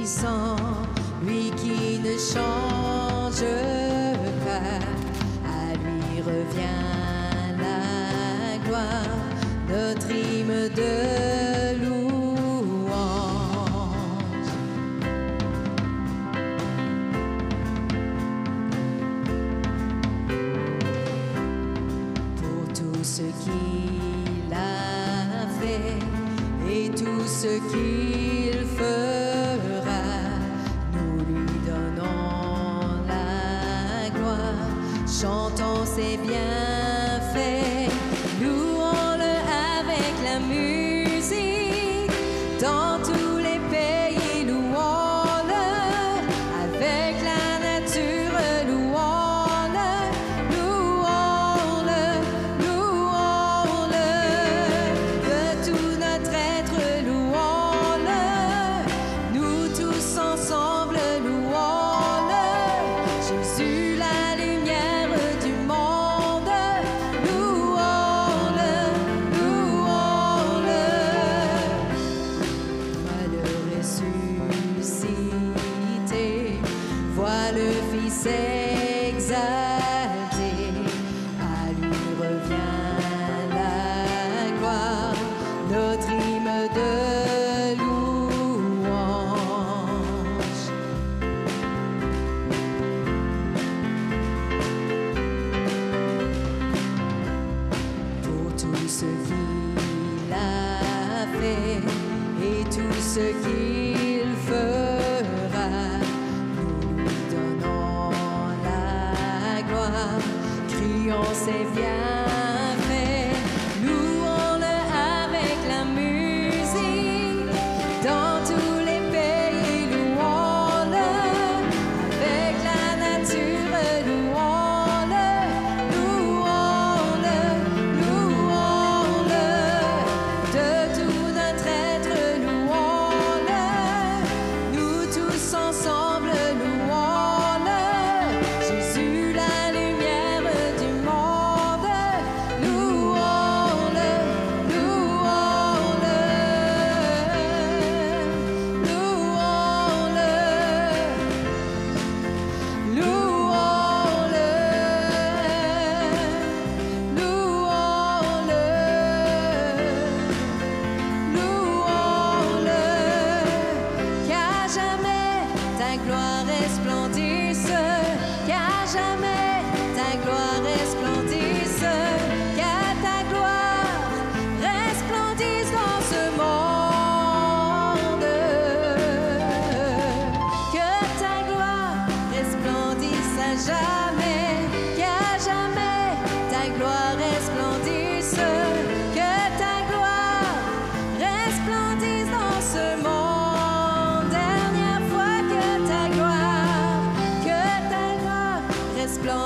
puissant, lui qui ne change pas, à lui revient la gloire, notre hymne de louange. Pour tout ce qu'il a fait et tout ce qu'il fera, nous lui donnons la gloire, chantons ses bienfaits, louons-le avec la musique, dans tous les pays, louons-le, avec la nature, louons-le, louons-le, louons-le, de tout notre être, louons-le, nous tous ensemble, louons-le, Jésus la lumière du monde, louons-le, louons-le. Vois le ressuscité, vois le Fils exalté, à lui revient la gloire, notre hymne de louange. Pour tout ce qu'il a fait et tout ce qu'il fera, nous lui donnons la gloire, crions ses bienfaits, louons-le avec la musique, dans tous les pays, louons-le, avec la nature, louons-le, louons-le, louons-le, de tout notre être, louons-le, nous tous ensemble, louons-le, Jésus la lumière du monde, louons-le, louons-le, louons-le, louons-le, louons-le, louons-le, qu'à jamais ta gloire resplendisse, qu'à jamais ta gloire resplendisse, qu'à ta gloire resplendisse dans ce monde, que ta gloire resplendisse à jamais, qu'à jamais ta gloire resplendisse, que ta gloire resplendisse dans ce monde. Dernière fois que ta gloire resplendisse.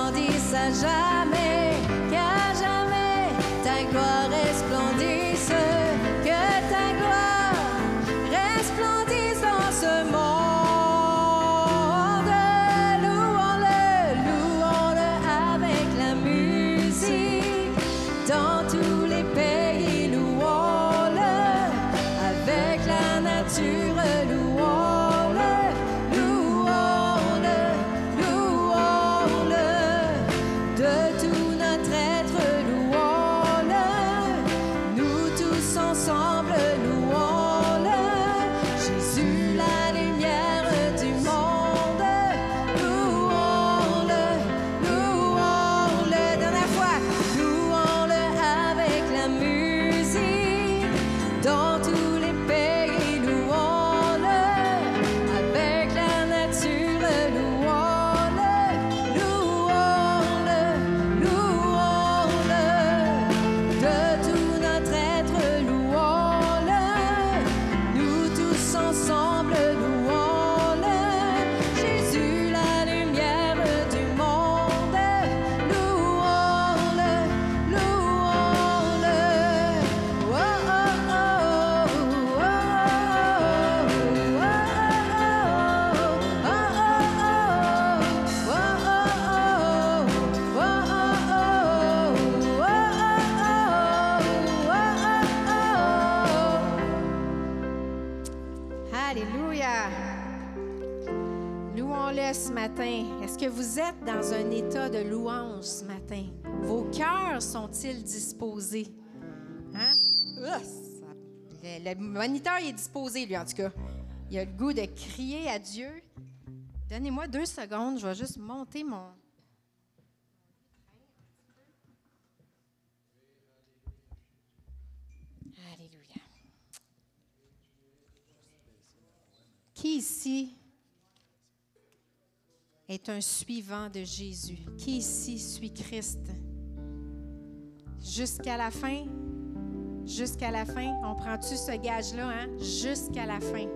Louons-le ce matin. Est-ce que vous êtes dans un état de louange ce matin? Vos cœurs sont-ils disposés? Hein? Le moniteur il est disposé, lui, en tout cas. Il a le goût de crier à Dieu. Donnez-moi 2 secondes, je vais juste monter mon... Alléluia. Qui ici est un suivant de Jésus? Qui ici suit Christ? Jusqu'à la fin? Jusqu'à la fin? On prend-tu ce gage-là, hein? Jusqu'à la fin.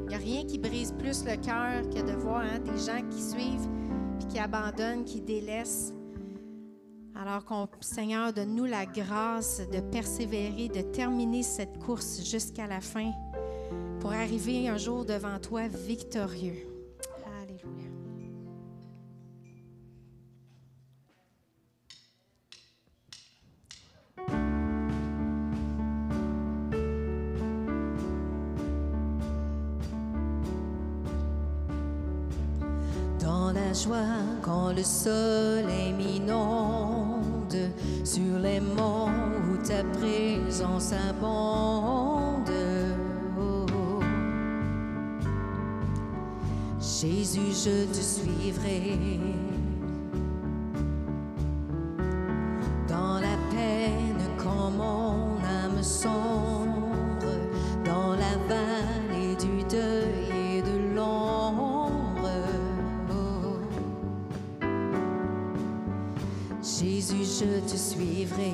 Il n'y a rien qui brise plus le cœur que de voir des gens qui suivent, puis qui abandonnent, qui délaissent. Alors, Seigneur, donne-nous la grâce de persévérer, de terminer cette course jusqu'à la fin pour arriver un jour devant toi victorieux. Alléluia. Dans la joie, quand le soleil m'inonde, sur les monts où ta présence abonde. Oh, oh. Jésus, je te suivrai. Dans la peine, quand mon âme sombre, dans la vallée du deuil et de l'ombre. Jésus, je te suivrai,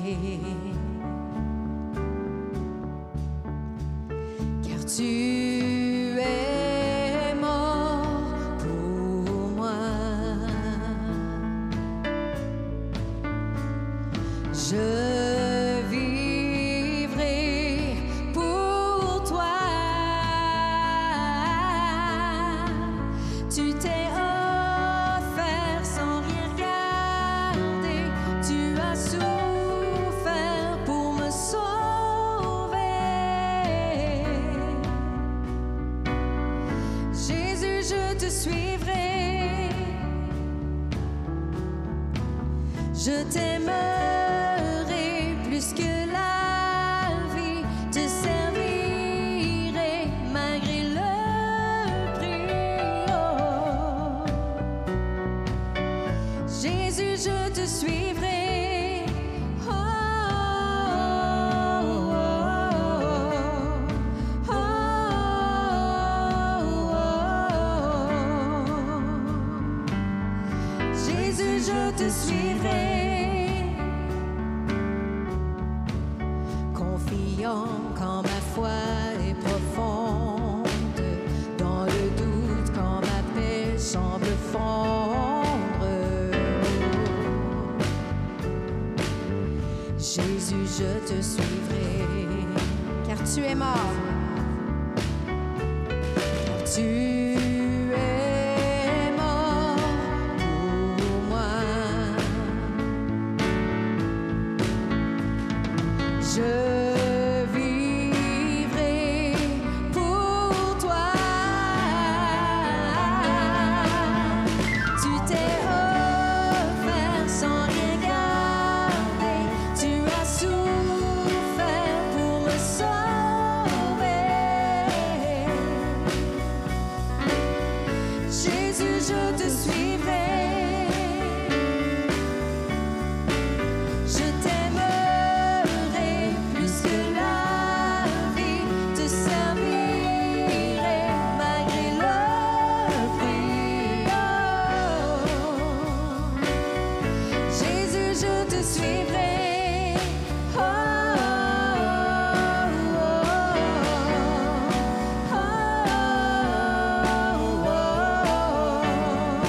car tu es mort pour moi. Je vivrai pour toi. Tu t'es offert sans rien regarder. Tu as souffert pour me sauver. Jésus, je te suivrai. Je t'aimerai plus que la vie. Te servirai malgré le prix. Oh. Jésus, je te suivrai. Oh, oh, oh, oh, oh. Jésus, je te suivrai. Confiant quand ma foi est profonde, dans le doute quand ma paix semble fondre. Jésus, je te suivrai, Car tu es mort. car tu es mort pour moi. Je vivrai pour toi. Tu t'es offert sans rien garder. Tu as souffert pour me sauver. Jésus, je te suivrai. Je t'aimerai plus que la vie. Te servirai malgré le prix. Oh. Jésus, je te suivrai. Oh, oh, oh, oh, oh.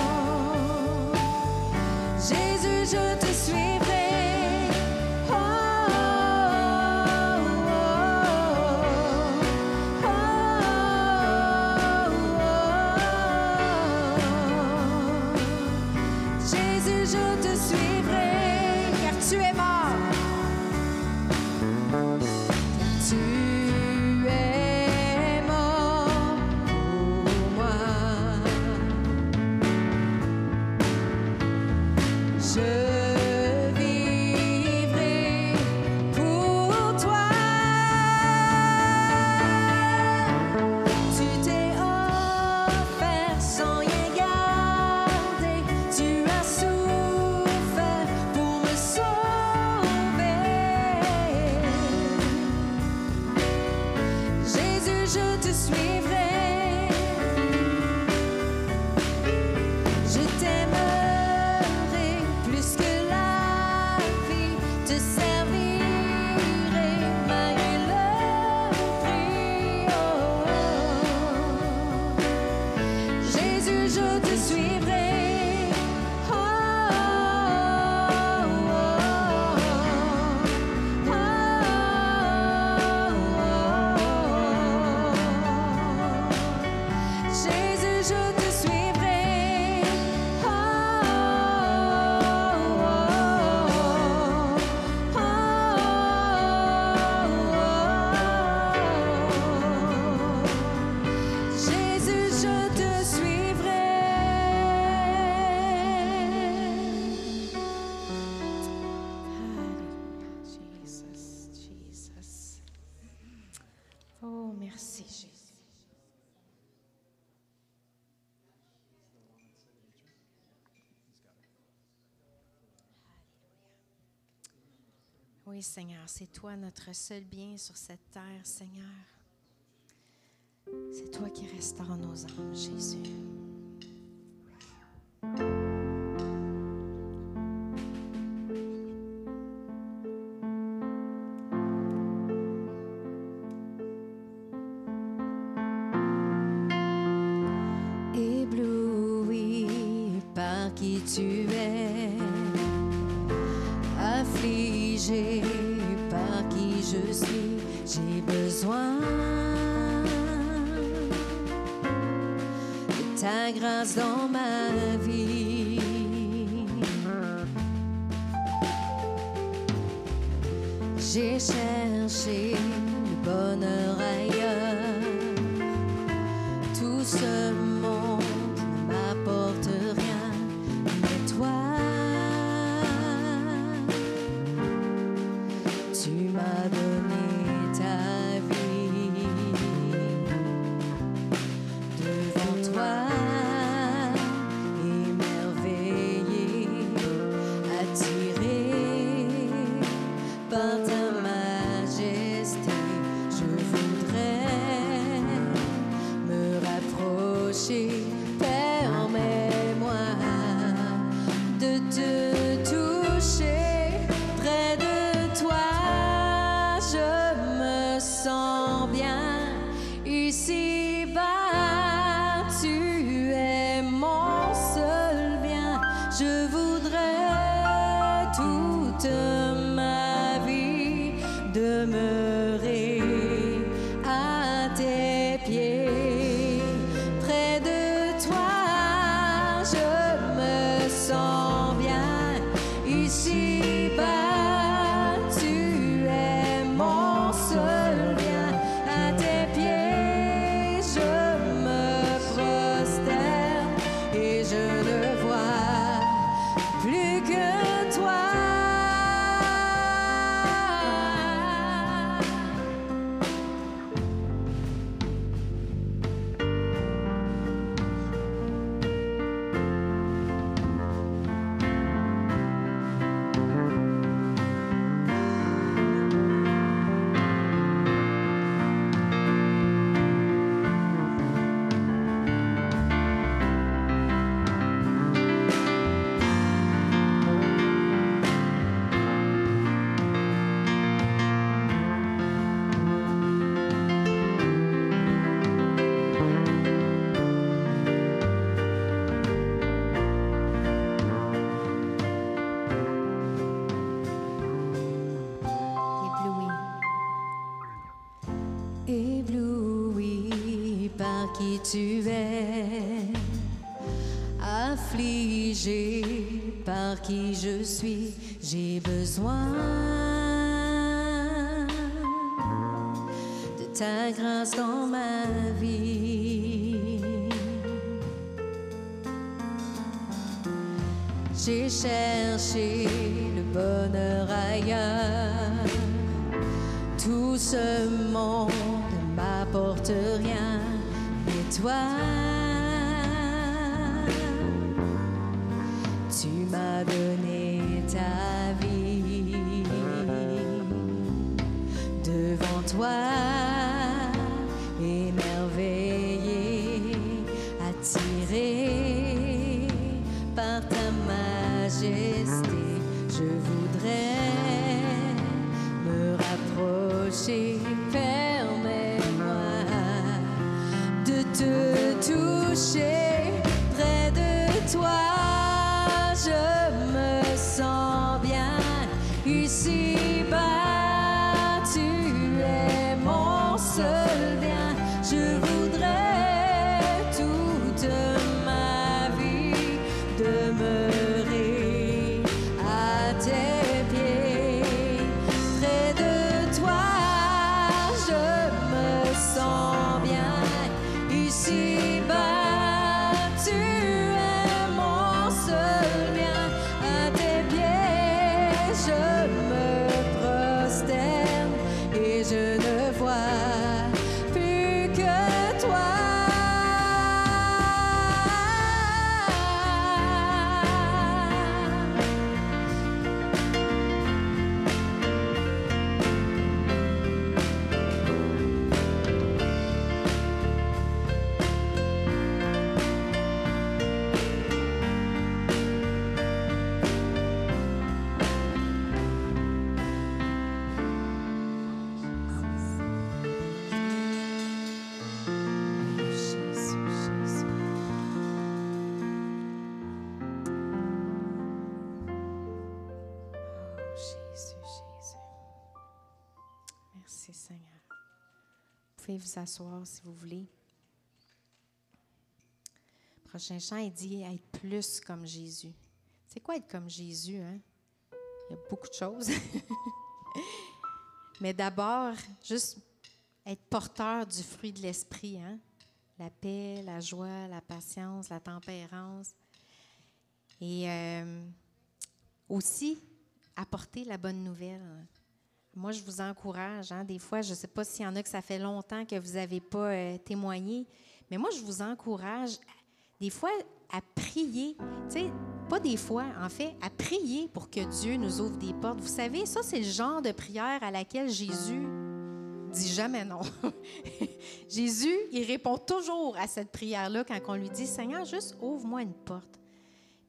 Oui, Seigneur, c'est toi notre seul bien sur cette terre, Seigneur. C'est toi qui restaure nos âmes, Jésus. Ébloui par qui tu es, affligé par qui je suis, j'ai besoin de ta grâce dans ma vie. J'ai cherché le bonheur ailleurs, tout ce monde ne m'apporte rien, mais toi, tu m'as donné ta vie. Devant toi, émerveillé, attiré par ta majesté, je voudrais me rapprocher. Permets-moi de te toucher. Près de toi, je me sens bien. Ici-bas, tu es mon seul bien. Je voudrais toute ma vie demeurer à tes pieds. Près de toi, je me sens bien. Ici-bas, tu es mon seul bien. À tes pieds, je me prosterne et je ne vois plus que toi. Ébloui par qui tu es, affligé par qui je suis, j'ai besoin de ta grâce dans ma vie. J'ai cherché le bonheur ailleurs, tout ce monde ne m'apporte rien, mais toi, tu m'as donné ta vie. Devant toi, émerveillé, attiré par ta majesté, je voudrais me rapprocher. Permets-moi de te toucher. Près de toi, je me sens bien. Ici-bas, tu es mon seul bien. Je voudrais toute ma vie demeurer à tes pieds. Près de toi, pouvez vous asseoir si vous voulez. Le prochain chant, il dit être plus comme Jésus. C'est quoi être comme Jésus, hein? Il y a beaucoup de choses. Mais d'abord, juste être porteur du fruit de l'esprit, hein? La paix, la joie, la patience, la tempérance. Et aussi, apporter la bonne nouvelle. Moi, je vous encourage. Hein, des fois, je ne sais pas s'il y en a que ça fait longtemps que vous n'avez pas témoigné, mais moi, je vous encourage, des fois, à prier. Tu sais, pas des fois, en fait, à prier pour que Dieu nous ouvre des portes. Vous savez, ça, c'est le genre de prière à laquelle Jésus dit jamais non. Jésus, il répond toujours à cette prière-là quand on lui dit « Seigneur, juste ouvre-moi une porte. »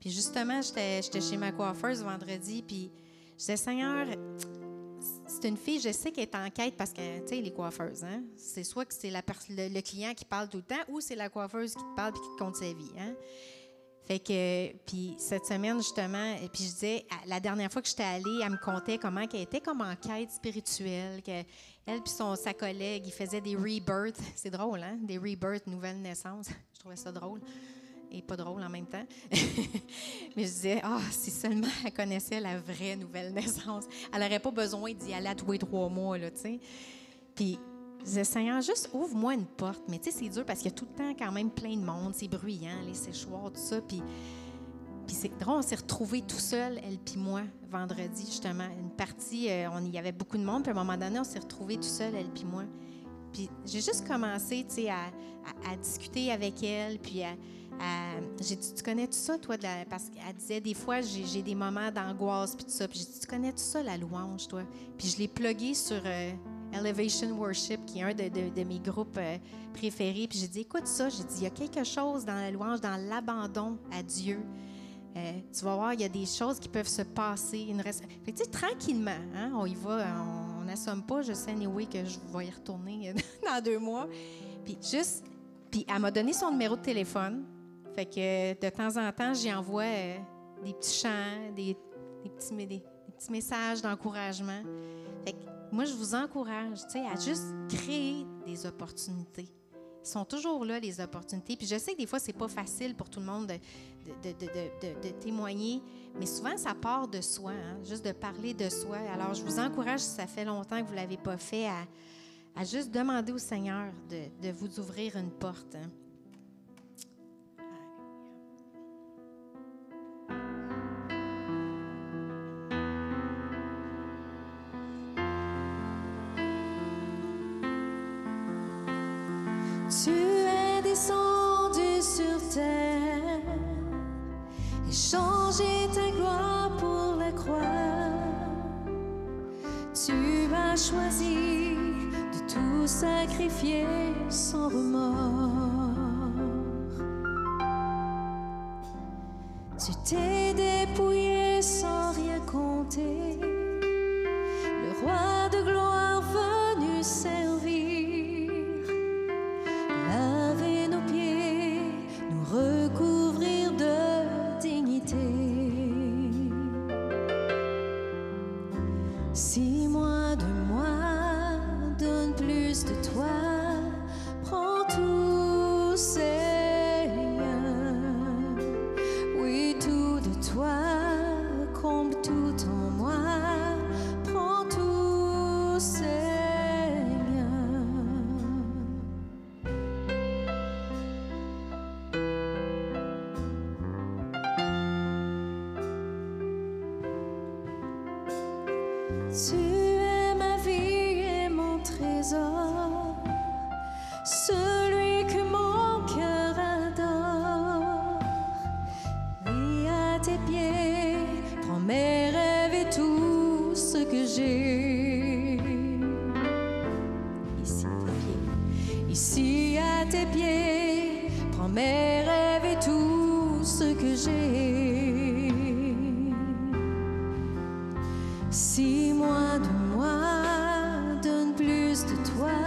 Puis justement, j'étais chez ma coiffeuse vendredi, puis je disais « Seigneur, c'est une fille, je sais qu'elle est en quête parce que, tu sais, les coiffeuses, hein, c'est soit que c'est le client qui parle tout le temps ou c'est la coiffeuse qui te parle et qui te compte sa vie, hein. » Fait que, puis cette semaine, justement, puis je disais, la dernière fois que j'étais allée, elle me contait comment qu'elle était comme en quête spirituelle, qu'elle puis sa collègue, ils faisaient des rebirths. C'est drôle, hein? Des rebirths, nouvelles naissances. Je trouvais ça drôle et pas drôle en même temps. Mais je disais, si seulement elle connaissait la vraie nouvelle naissance. Elle n'aurait pas besoin d'y aller à tous les 3 mois, là, tu sais. Puis je disais, Seigneur, juste ouvre-moi une porte. Mais tu sais, c'est dur parce qu'il y a tout le temps quand même plein de monde. C'est bruyant, les séchoirs, tout ça. Puis c'est drôle, on s'est retrouvés tout seuls, elle puis moi, vendredi, justement. Une partie, il y avait beaucoup de monde. Puis à un moment donné, on s'est retrouvés tout seuls, elle puis moi. Puis j'ai juste commencé, tu sais, à discuter avec elle. Puis j'ai dit, tu connais tout ça, toi? Parce qu'elle disait, des fois, j'ai des moments d'angoisse, puis tout ça. Puis j'ai dit, tu connais tout ça, la louange, toi? Puis je l'ai plugué sur Elevation Worship, qui est un de mes groupes préférés. Puis j'ai dit, écoute ça. J'ai dit, il y a quelque chose dans la louange, dans l'abandon à Dieu. Tu vas voir, il y a des choses qui peuvent se passer. Fait que, tu sais, tranquillement, hein, on y va, on n'assomme pas. Je sais, anyway, que je vais y retourner dans 2 mois. Puis elle m'a donné son numéro de téléphone. Fait que de temps en temps, j'y envoie des petits chants, des petits messages d'encouragement. Fait que moi, je vous encourage, tu sais, à juste créer des opportunités. Ils sont toujours là, les opportunités. Puis je sais que des fois, c'est pas facile pour tout le monde de témoigner, mais souvent, ça part de soi, hein, juste de parler de soi. Alors, je vous encourage, si ça fait longtemps que vous ne l'avez pas fait, à juste demander au Seigneur de vous ouvrir une porte. Hein. Tu es descendu sur terre et changé ta gloire pour la croix. Tu as choisi de tout sacrifier sans remords. Tu t'es dépouillé sans rien compter, le roi de gloire venu servir. Laver nos pieds, nous recouvrir de dignité. Si moins de moi donne plus de toi, prends tout, Seigneur. Oui, tout de toi, comble tout en moi, prends tout, Seigneur. Tu es ma vie et mon trésor, celui que mon cœur adore. Oui, à tes pieds, prends mes rêves et tout ce que j'ai. Ici à tes pieds, prends mes rêves et tout ce que j'ai. Si moins de moi donne plus de toi,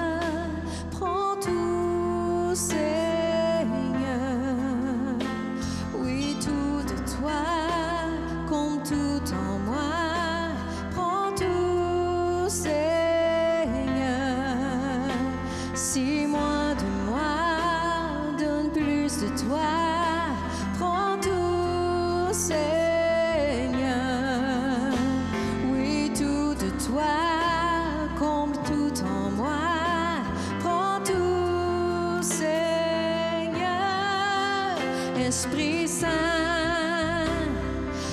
prends tout, Seigneur. Oui, tout de toi, compte tout en moi, prends tout, Seigneur. Si Esprit Saint,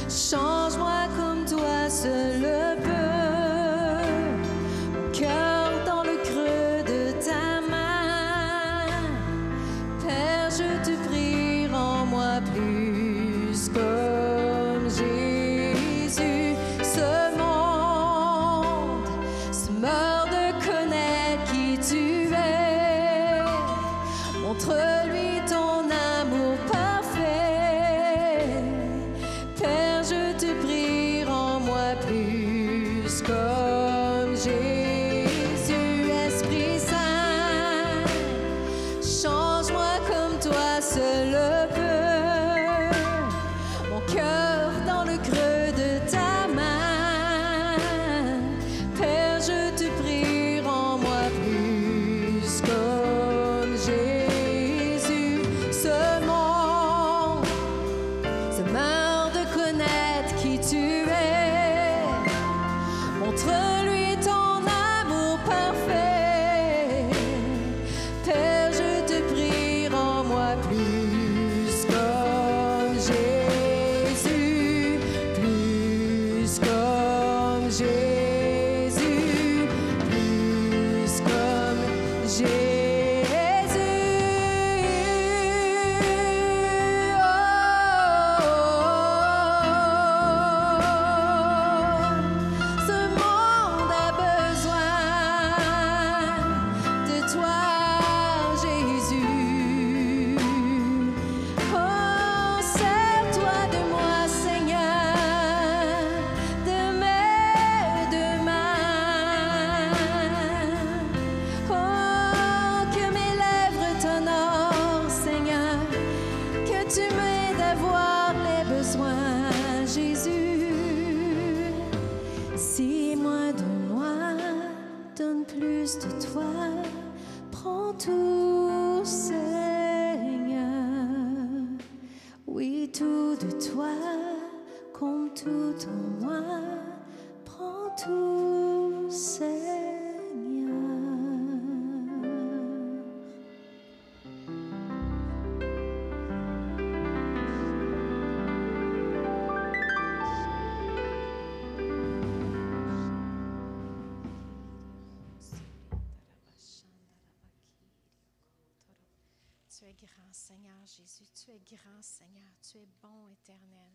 change-moi comme toi seul le peux. Mon cœur dans le creux de ta main. Père, je te prie, rends-moi plus comme Jésus. Ce monde se meurt de connaître qui tu es. Montre-lui ton amour parfait. Père, je te prie, rends-moi plus comme Jésus. Esprit Saint, change-moi comme toi seul le peux. Mon cœur dans le creux de ta main. Père, je te prie, rends-moi plus comme Jésus. Ce monde se meurt de connaître qui tu es. Montre-lui ton amour parfait. Père, je te prie, rends-moi plus comme Jésus. Plus comme Jésus. Plus comme Jésus. Ce monde a besoin de toi, Jésus. Oh, sers-toi de moi, Seigneur, de mes deux mains. Oh, que mes lèvres t'honorent, Seigneur, que tu m'aides à voir les besoins, Jésus. Si moins de moi, donne plus de toi, prends tout, Seigneur. Oui, tout de toi, comme tout en moi, prends tout, Seigneur. Tu es grand, Seigneur Jésus. Tu es grand, Seigneur. Tu es bon, éternel.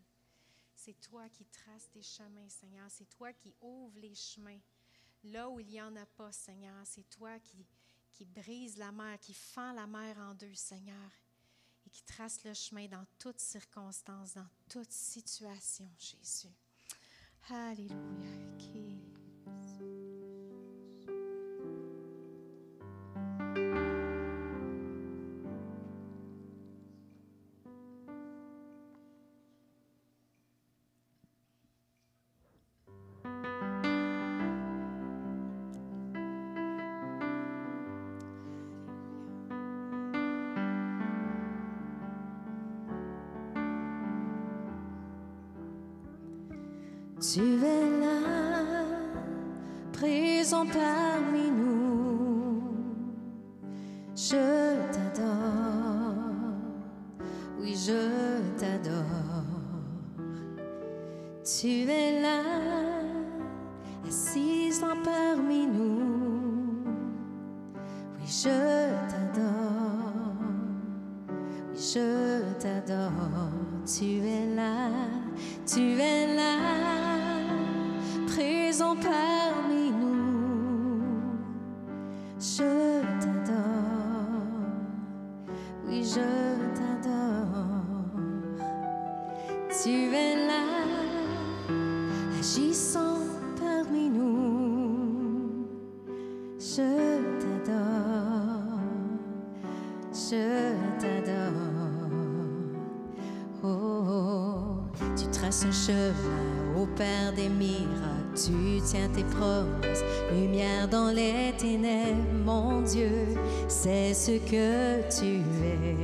C'est toi qui traces tes chemins, Seigneur. C'est toi qui ouvres les chemins. Là où il n'y en a pas, Seigneur, c'est toi qui brise la mer, qui fend la mer en deux, Seigneur, et qui trace le chemin dans toutes circonstances, dans toute situation, Jésus. Alléluia. Tu es là, présent parmi nous. Je t'adore, oui, je t'adore. Tu es là, assise parmi nous. Oui, je t'adore, oui, je t'adore. Tu es là, présent parmi nous. Je t'adore, oui, je t'adore. Tu es là, agissant parmi nous. Je t'adore, je t'adore. Oh, tu traces un chemin au Père des miracles. Tu tiens tes promesses, lumière dans les ténèbres. Mon Dieu, c'est ce que tu es.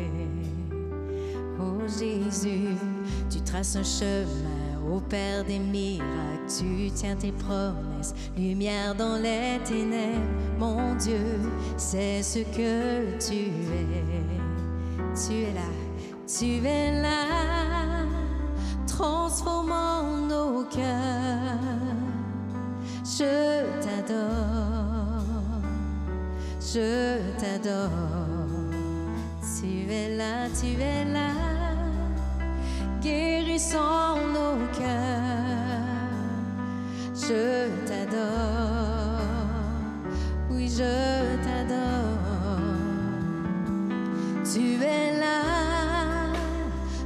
Oh Jésus, tu traces un chemin au Père des miracles. Tu tiens tes promesses, lumière dans les ténèbres. Mon Dieu, c'est ce que tu es. Tu es là. Tu es là, transformant nos cœurs. Je t'adore, je t'adore. Tu es là, guérissant nos cœurs. Je t'adore, oui, je t'adore. Tu es là,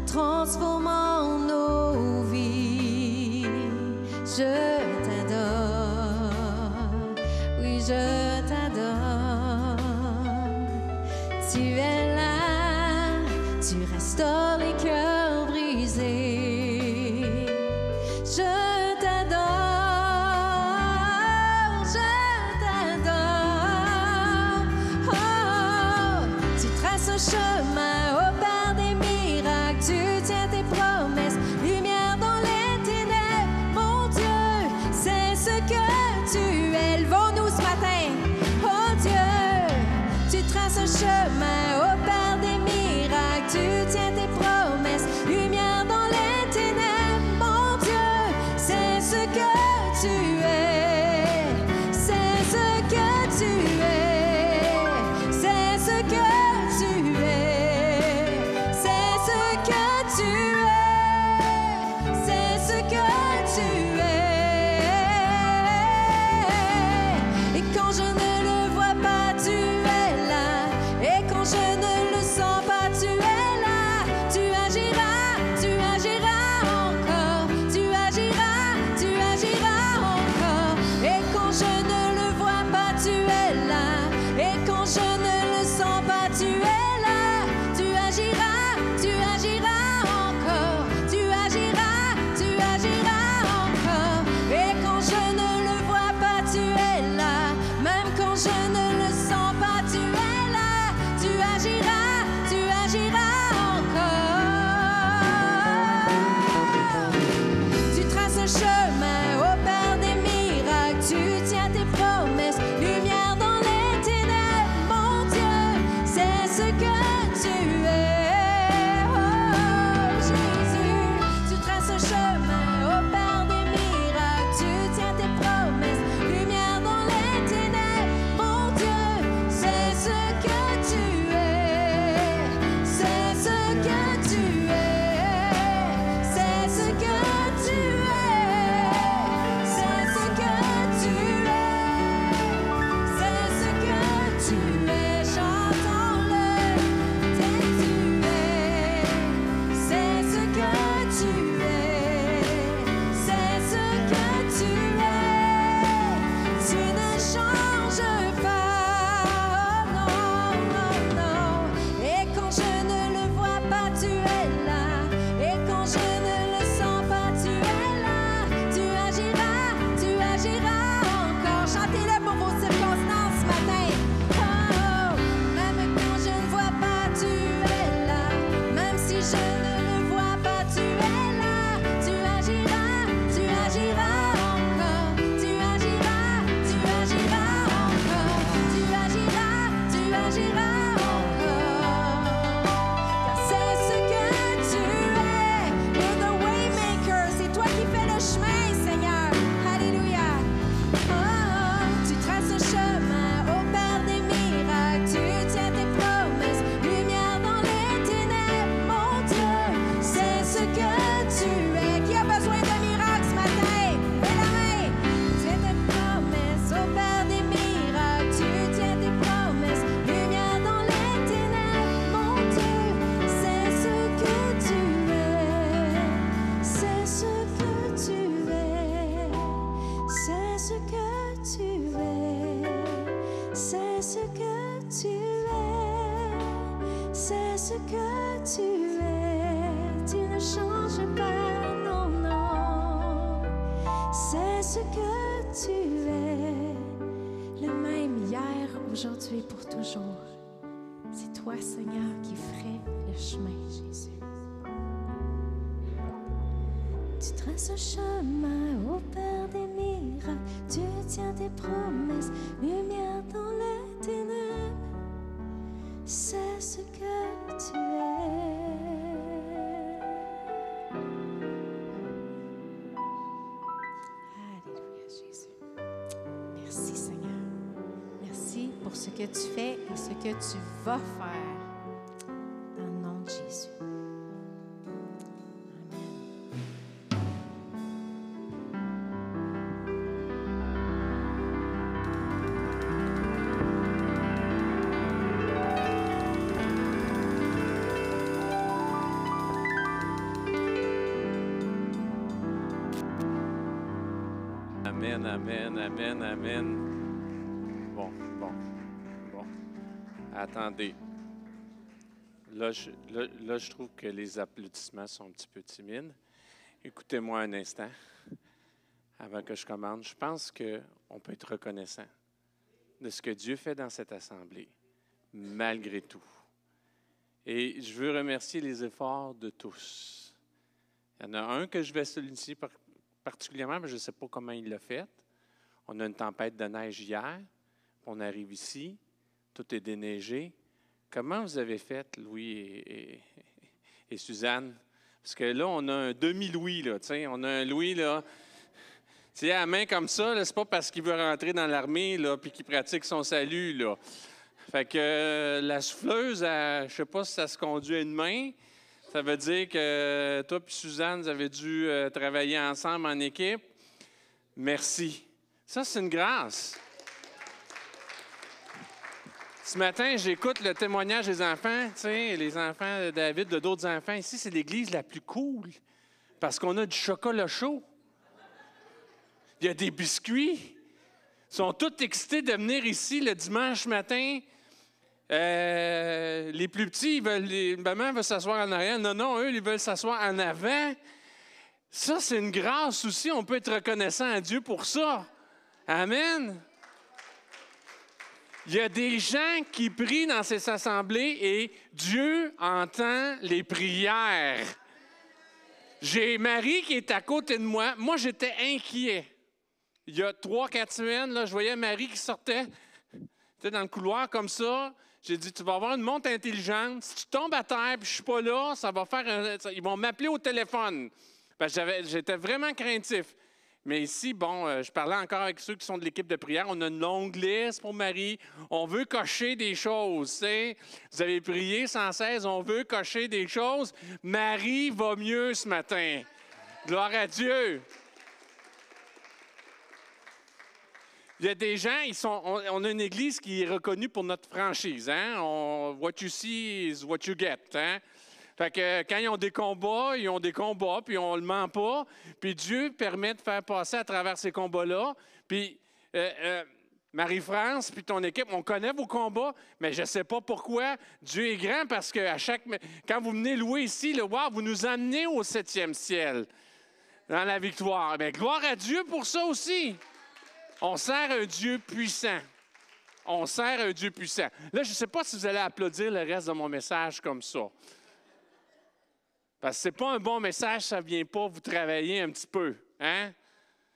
transformant nos vies. Je t'adore, oui, je t'adore. Tu es là, tu restaures les cœurs brisés. Je t'adore, je t'adore. Oh, tu traces un chemin au père des miracles. Tu tiens tes promesses, lumière dans les ténèbres. Mon Dieu, c'est ce que tu es. Levons-nous ce matin. Oh Dieu, tu traces un chemin au père des miracles. Tu tiens tes promesses, lumière dans les ténèbres. Mon Dieu, c'est ce que tu es. C'est ce que tu es. C'est ce que tu es. C'est ce que tu es. C'est ce que tu es. Et quand je ne le vois pas, tu es là. Et quand je ne le sens pas, tu es là. Tu agiras encore. Tu agiras encore. Et quand je ne le vois pas, tu es là. Et quand je ne le sens pas, tu es là. Tu agiras encore. Tu agiras encore. Et quand je ne le vois pas, tu es là. Même quand je ne le sens pas, tu es là. Tu agiras encore. Tu traces un chemin au père des miracles. Tu tiens tes promesses, lumière dans les ténèbres. Mon Dieu, c'est ce que tu es. Oh Jésus, tu traces un chemin au père des miracles. Tu tiens tes promesses, lumière dans les ténèbres. Mon Dieu, c'est ce que tu es. C'est ce que tu es. C'est ce que tu es. C'est ce que tu es. C'est ce que tu es. Chantons-le. Tu es. C'est ce que tu es. C'est ce que tu es. Tu ne changes pas. Non, non, non. Et quand je ne le vois pas, tu es là. Et quand je ne le sens pas, tu es là. Tu agiras encore. Chantez-le pour vos circonstances ce matin. Oh, même quand je ne vois pas, tu es là. Même si je ne le vois pas, tu es là. Tu agiras encore. Tu agiras encore. Tu agiras encore. Car c'est ce que tu es. You're the waymaker. C'est toi qui fais le chemin, Seigneur. Alléluia. Oh, tu traces un chemin au père des miracles. Tu tiens tes promesses, lumière dans les ténèbres. Mon Dieu, c'est ce que tu es. Qui a besoin de miracles ce matin? Mets la main. Tu tiens tes promesses au père des miracles. Tu tiens tes promesses, lumière dans les ténèbres. Mon Dieu, c'est ce que tu es. C'est ce que tu es. C'est ce que tu es. C'est ce que tu es. C'est ce que tu es. Tu ne changes pas, non, non. C'est ce que tu es. Le même hier, aujourd'hui, pour toujours. C'est toi, Seigneur, qui ferais le chemin, Jésus. Tu traces un chemin au père des miracles. Tu tiens tes promesses, lumière dans les ténèbres. C'est ce que tu es. ce que tu fais et ce que tu vas faire. Dans le nom de Jésus. Amen, amen, amen, amen. Bon. Attendez. Là, je trouve que les applaudissements sont un petit peu timides. Écoutez-moi un instant avant que je commence. Je pense qu'on peut être reconnaissant de ce que Dieu fait dans cette assemblée, malgré tout. Et je veux remercier les efforts de tous. Il y en a un que je vais solliciter particulièrement, mais je ne sais pas comment il l'a fait. On a une tempête de neige hier, puis on arrive ici, tout est déneigé. Comment vous avez fait, Louis et Suzanne? Parce que là, on a un demi-Louis, là, tu sais, on a un Louis, là. Tu sais, à la main comme ça, là, c'est pas parce qu'il veut rentrer dans l'armée, là, puis qu'il pratique son salut, là. Fait que la souffleuse, je ne sais pas si ça se conduit à une main. Ça veut dire que toi et Suzanne, vous avez dû travailler ensemble en équipe. Merci. Ça, c'est une grâce. Ce matin, j'écoute le témoignage des enfants, tu sais, les enfants de David, de d'autres enfants. Ici, c'est l'église la plus cool parce qu'on a du chocolat chaud. Il y a des biscuits. Ils sont tous excités de venir ici le dimanche matin. Les plus petits, maman veut s'asseoir en arrière. Non, eux, ils veulent s'asseoir en avant. Ça, c'est une grâce aussi. On peut être reconnaissant à Dieu pour ça. Amen. Il y a des gens qui prient dans ces assemblées et Dieu entend les prières. J'ai Marie qui est à côté de moi. Moi, j'étais inquiet. Il y a 3-4 semaines, là, je voyais Marie qui sortait dans le couloir comme ça. J'ai dit, tu vas avoir une montre intelligente. Si tu tombes à terre et je ne suis pas là, ça va faire ils vont m'appeler au téléphone. Parce que j'étais vraiment craintif. Mais ici, bon, je parlais encore avec ceux qui sont de l'équipe de prière. On a une longue liste pour Marie. On veut cocher des choses. T'sais. Vous avez prié sans cesse. On veut cocher des choses. Marie va mieux ce matin. Gloire à Dieu. Il y a des gens, on a une église qui est reconnue pour notre franchise. Hein? What you see is what you get. Hein? Fait que quand ils ont des combats, puis on ne le ment pas. Puis Dieu permet de faire passer à travers ces combats-là. Puis Marie-France, puis ton équipe, on connaît vos combats, mais je ne sais pas pourquoi. Dieu est grand parce que quand vous venez louer ici, le wow, vous nous amenez au 7e ciel, dans la victoire. Bien, gloire à Dieu pour ça aussi. On sert un Dieu puissant. On sert un Dieu puissant. Là, je ne sais pas si vous allez applaudir le reste de mon message comme ça. Parce que ce n'est pas un bon message, ça ne vient pas vous travailler un petit peu. Hein?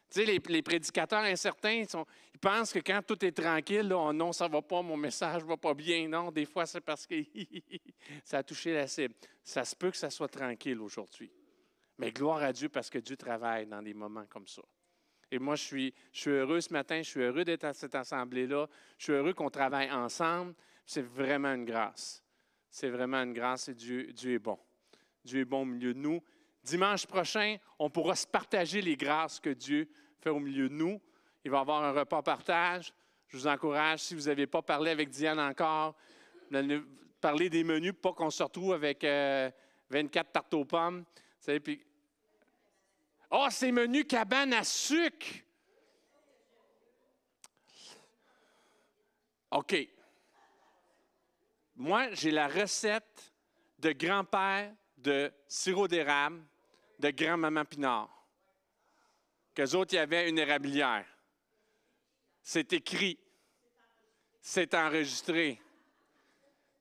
Tu sais, les prédicateurs incertains, ils pensent que quand tout est tranquille, là, oh non, ça ne va pas, mon message ne va pas bien. Non, des fois, c'est parce que ça a touché la cible. Ça se peut que ça soit tranquille aujourd'hui. Mais gloire à Dieu parce que Dieu travaille dans des moments comme ça. Et moi, je suis heureux ce matin, je suis heureux d'être à cette assemblée-là. Je suis heureux qu'on travaille ensemble. C'est vraiment une grâce. C'est vraiment une grâce et Dieu est bon. Dieu est bon au milieu de nous. Dimanche prochain, on pourra se partager les grâces que Dieu fait au milieu de nous. Il va y avoir un repas partage. Je vous encourage, si vous n'avez pas parlé avec Diane encore, parler des menus pour pas qu'on se retrouve avec 24 tartes aux pommes. Vous savez, puis c'est menu cabane à sucre. OK. Moi, j'ai la recette de grand-père de sirop d'érable de grand-maman Pinard. Qu'eux autres, il y avait une érablière. C'est écrit. C'est enregistré.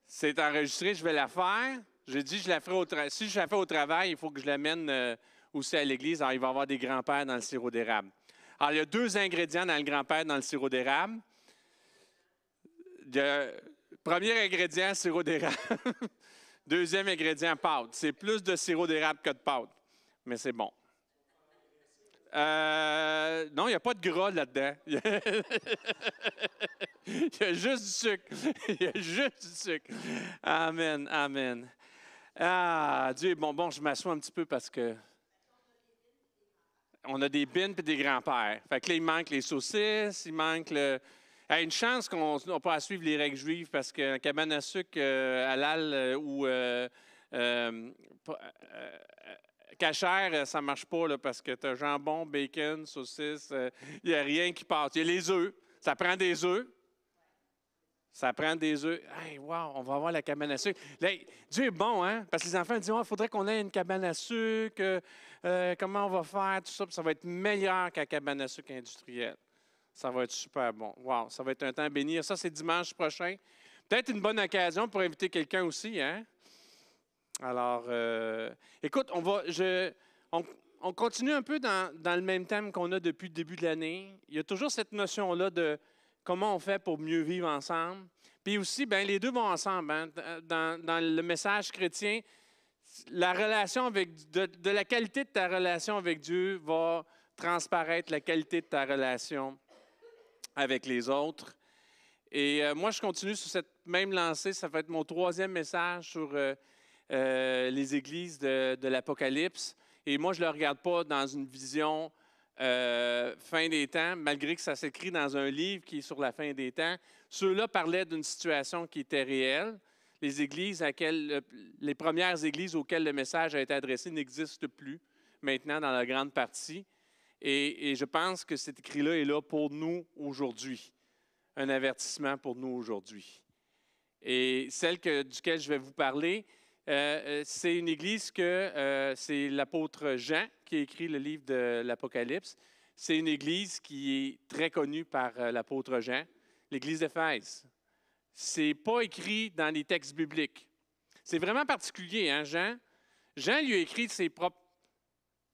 C'est enregistré, je vais la faire. J'ai dit, je la ferai si je la fais au travail, il faut que je l'amène aussi à l'église. Alors, il va y avoir des grands-pères dans le sirop d'érable. Alors, il y a 2 ingrédients dans le grand-père dans le sirop d'érable. Premier ingrédient, sirop d'érable. Deuxième ingrédient, pâte. C'est plus de sirop d'érable que de pâte, mais c'est bon. Non, il n'y a pas de gras là-dedans. Il y a juste du sucre. Il y a juste du sucre. Amen, amen. Ah, Dieu est bon. Bon, je m'assois un petit peu parce que on a des bines et des grands-pères. Fait que là, il manque les saucisses, il manque le... Une chance qu'on n'a pas à suivre les règles juives parce qu'un cabane à sucre halal ou cachère, ça ne marche pas là, parce que tu as jambon, bacon, saucisse, il n'y a rien qui passe. Il y a les œufs. Ça prend des œufs. Ça prend des œufs. Hey, wow, on va avoir la cabane à sucre. Là, Dieu est bon, hein? Parce que les enfants disent, il faudrait qu'on ait une cabane à sucre. Comment on va faire, tout ça. Puis ça va être meilleur qu'à la cabane à sucre industrielle. Ça va être super bon. Wow, ça va être un temps béni. Ça, c'est dimanche prochain. Peut-être une bonne occasion pour inviter quelqu'un aussi, hein? Alors, écoute, on continue un peu dans le même thème qu'on a depuis le début de l'année. Il y a toujours cette notion-là de comment on fait pour mieux vivre ensemble. Puis aussi, bien, les deux vont ensemble. Hein? Dans le message chrétien, la relation avec de la qualité de ta relation avec Dieu va transparaître la qualité de ta relation avec les autres. Et moi, je continue sur cette même lancée. Ça va être mon 3e message sur les églises de l'Apocalypse. Et moi, je ne le regarde pas dans une vision fin des temps, malgré que ça s'écrit dans un livre qui est sur la fin des temps. Ceux-là parlaient d'une situation qui était réelle. Les églises les premières églises auxquelles le message a été adressé n'existent plus maintenant dans la grande partie. Et je pense que cet écrit-là est là pour nous aujourd'hui. Un avertissement pour nous aujourd'hui. Et celle duquel je vais vous parler, c'est une église que c'est l'apôtre Jean qui a écrit le livre de l'Apocalypse. C'est une église qui est très connue par l'apôtre Jean, l'église d'Éphèse. Ce n'est pas écrit dans les textes bibliques. C'est vraiment particulier, hein, Jean? Jean lui a écrit ses propres...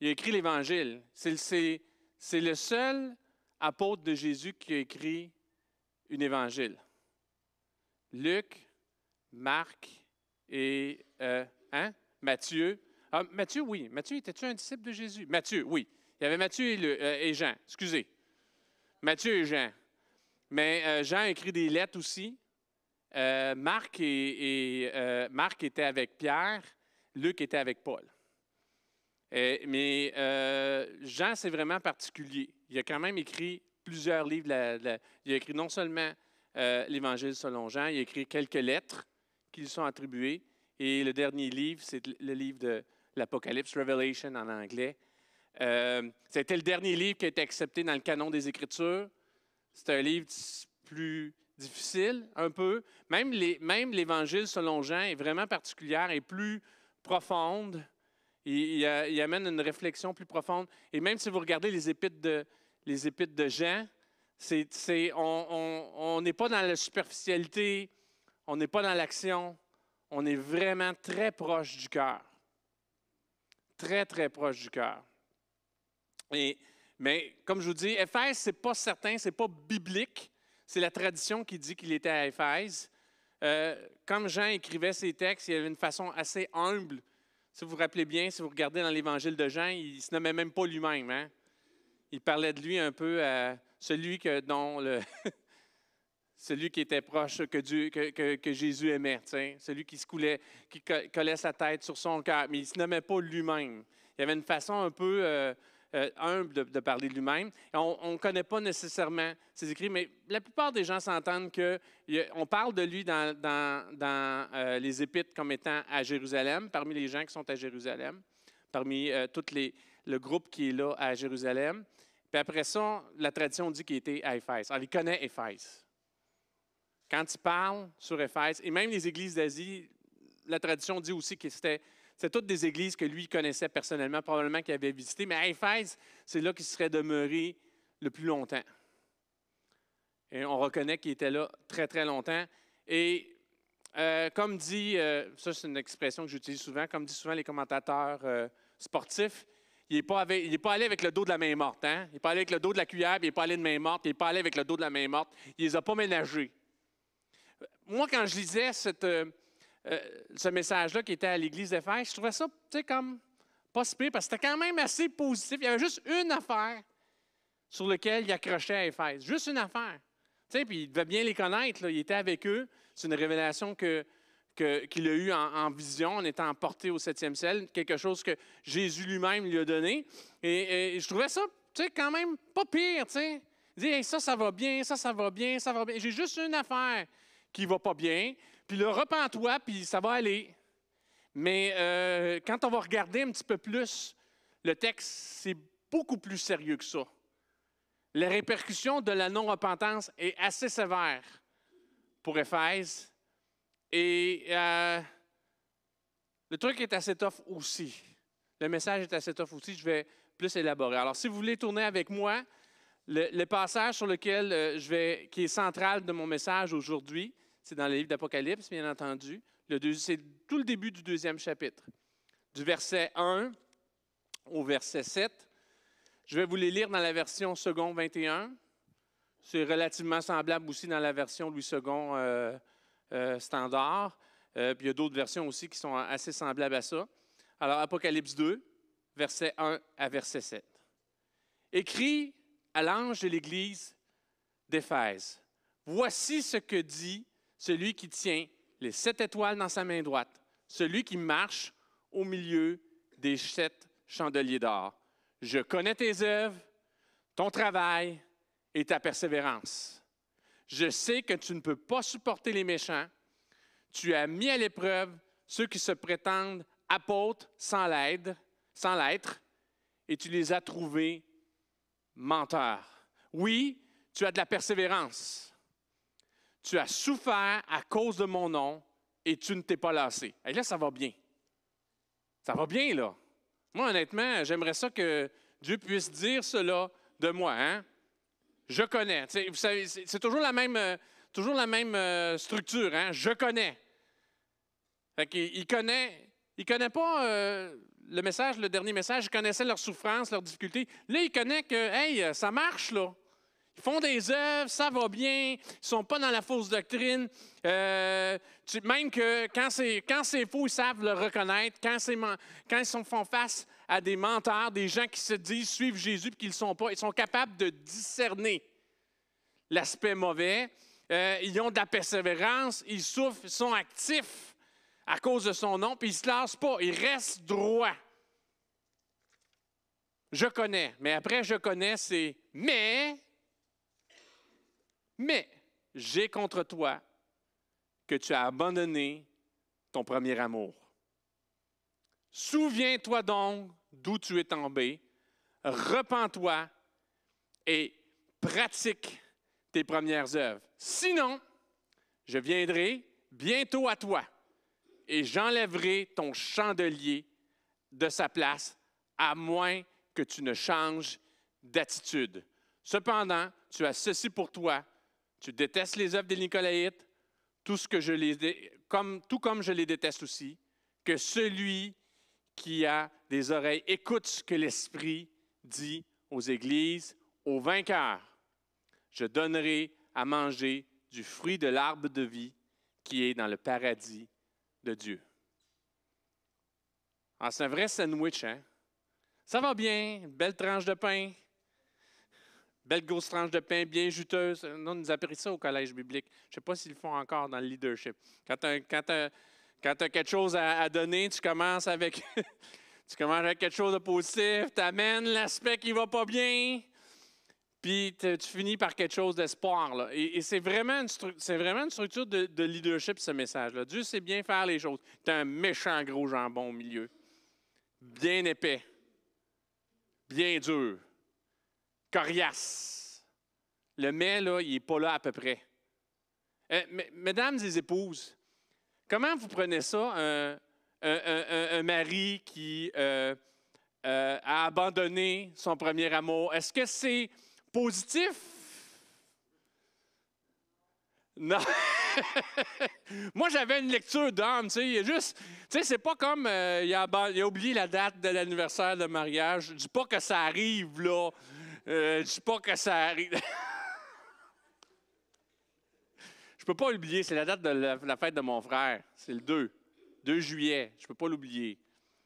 Il a écrit l'Évangile. C'est le seul apôtre de Jésus qui a écrit un évangile. Luc, Marc et Matthieu. Ah, Matthieu, oui. Matthieu, étais-tu un disciple de Jésus? Matthieu, oui. Il y avait Matthieu et Jean. Excusez. Matthieu et Jean. Mais Jean a écrit des lettres aussi. Marc était avec Pierre. Luc était avec Paul. Mais Jean, c'est vraiment particulier. Il a quand même écrit plusieurs livres. Il a écrit non seulement l'Évangile selon Jean, il a écrit quelques lettres qui lui sont attribuées. Et le dernier livre, c'est le livre de l'Apocalypse, Revelation en anglais. C'était le dernier livre qui a été accepté dans le canon des Écritures. C'est un livre plus difficile, un peu. Même l'Évangile selon Jean est vraiment particulière et plus profonde. Il amène une réflexion plus profonde. Et même si vous regardez les épîtres de Jean, on n'est pas dans la superficialité, on n'est pas dans l'action, on est vraiment très proche du cœur. Très, très proche du cœur. Mais comme je vous dis, Éphèse, ce n'est pas certain, ce n'est pas biblique. C'est la tradition qui dit qu'il était à Éphèse. Comme Jean écrivait ses textes, il y avait une façon assez humble. Si vous vous rappelez bien, si vous regardez dans l'Évangile de Jean, il ne se nommait même pas lui-même. Hein? Il parlait de lui un peu à celui celui qui était proche, que Jésus aimait, celui qui collait sa tête sur son cœur, mais il ne se nommait pas lui-même. Il y avait une façon un peu humble de parler de lui-même. On ne connaît pas nécessairement ses écrits, mais la plupart des gens s'entendent qu'on parle de lui dans les épîtres comme étant à Jérusalem, parmi les gens qui sont à Jérusalem, parmi le groupe qui est là à Jérusalem. Puis après ça, la tradition dit qu'il était à Éphèse. Alors, il connaît Éphèse. Quand il parle sur Éphèse, et même les églises d'Asie, la tradition dit aussi que c'était toutes des églises que lui connaissait personnellement, probablement qu'il avait visité. Mais à Éphèse, c'est là qu'il serait demeuré le plus longtemps. Et on reconnaît qu'il était là très, très longtemps. Et comme dit, ça c'est une expression que j'utilise souvent, comme disent souvent les commentateurs sportifs, il n'est pas allé avec le dos de la main morte. Hein? Il n'est pas allé avec le dos de la cuillère, puis il n'est pas allé de main morte, puis il n'est pas allé avec le dos de la main morte. Il ne les a pas ménagés. Moi, quand je lisais ce message-là qui était à l'église d'Éphèse, je trouvais ça, comme Pas si pire, parce que c'était quand même assez positif. Il y avait juste une affaire sur laquelle il accrochait à Éphèse. Juste une affaire. Tu sais, puis il devait bien les connaître, là. Il était avec eux. C'est une révélation qu'il a eue en vision, en étant emporté au 7e ciel, quelque chose que Jésus lui-même lui a donné. Et je trouvais ça, tu sais, quand même pas pire, tu sais. Il dit, hey, ça va bien, ça va bien, ça va bien. J'ai juste une affaire qui va pas bien, puis là, repens-toi, puis ça va aller. Mais quand on va regarder un petit peu plus, le texte, c'est beaucoup plus sérieux que ça. La répercussion de la non-repentance est assez sévère pour Éphèse. Et le truc est assez tough aussi. Le message est assez tough aussi. Je vais plus élaborer. Alors, si vous voulez tourner avec moi, le passage sur lequel qui est central de mon message aujourd'hui, c'est dans le livre d'Apocalypse, bien entendu. C'est tout le début du 2e chapitre. Du verset 1 au verset 7. Je vais vous les lire dans la version second 21. C'est relativement semblable aussi dans la version Louis II standard. Puis il y a d'autres versions aussi qui sont assez semblables à ça. Alors, Apocalypse 2, verset 1 à verset 7. Écrit à l'ange de l'Église d'Éphèse. Voici ce que dit celui qui tient les 7 étoiles dans sa main droite, celui qui marche au milieu des 7 chandeliers d'or. Je connais tes œuvres, ton travail et ta persévérance. Je sais que tu ne peux pas supporter les méchants. Tu as mis à l'épreuve ceux qui se prétendent apôtres sans l'être, et tu les as trouvés menteurs. Oui, tu as de la persévérance. Tu as souffert à cause de mon nom et tu ne t'es pas lassé. Et là, ça va bien. Ça va bien, là. Moi, honnêtement, j'aimerais ça que Dieu puisse dire cela de moi. Hein? Je connais. T'sais, vous savez, c'est toujours la même structure. Hein? Je connais. Fait qu'il connaît pas le message, le dernier message. Il connaissait leurs souffrances, leurs difficultés. Là, il connaît que, hey, ça marche, là. Ils font des œuvres, ça va bien, ils ne sont pas dans la fausse doctrine. Même que quand c'est faux, ils savent le reconnaître. Quand ils font face à des menteurs, des gens qui se disent suivre Jésus et qui ne le sont pas, ils sont capables de discerner l'aspect mauvais. Ils ont de la persévérance, ils souffrent, ils sont actifs à cause de son nom, puis ils ne se lassent pas, ils restent droits. Je connais, mais après je connais, c'est « Mais j'ai contre toi que tu as abandonné ton premier amour. Souviens-toi donc d'où tu es tombé, repens-toi et pratique tes premières œuvres. Sinon, je viendrai bientôt à toi et j'enlèverai ton chandelier de sa place, à moins que tu ne changes d'attitude. Cependant, tu as ceci pour toi. Tu détestes les œuvres des Nicolaïtes, tout comme je les déteste aussi, que celui qui a des oreilles écoute ce que l'Esprit dit aux églises, aux vainqueurs. Je donnerai à manger du fruit de l'arbre de vie qui est dans le paradis de Dieu. Alors, c'est un vrai sandwich, hein? Ça va bien, une belle tranche de pain. Belle grosse tranche de pain bien juteuse. Nous, on nous a appris ça au collège biblique. Je ne sais pas s'ils le font encore dans le leadership. Quand tu as quelque chose à donner, tu commences avec quelque chose de positif, tu amènes l'aspect qui ne va pas bien, puis tu finis par quelque chose d'espoir. Là. Et c'est vraiment une structure de leadership, ce message-là. Dieu sait bien faire les choses. Tu as un méchant gros jambon au milieu, bien épais, bien dur. Coriace. Le mais, là, il n'est pas là à peu près. Mesdames et épouses, comment vous prenez ça, un mari qui a abandonné son premier amour? Est-ce que c'est positif? Non. Moi, j'avais une lecture d'âme, tu sais, c'est pas comme il a oublié la date de l'anniversaire de mariage. Je dis pas que ça arrive, là. Je dis pas que ça arrive. Je peux pas l'oublier, c'est la date de la fête de mon frère. C'est le 2 juillet. Je peux pas l'oublier.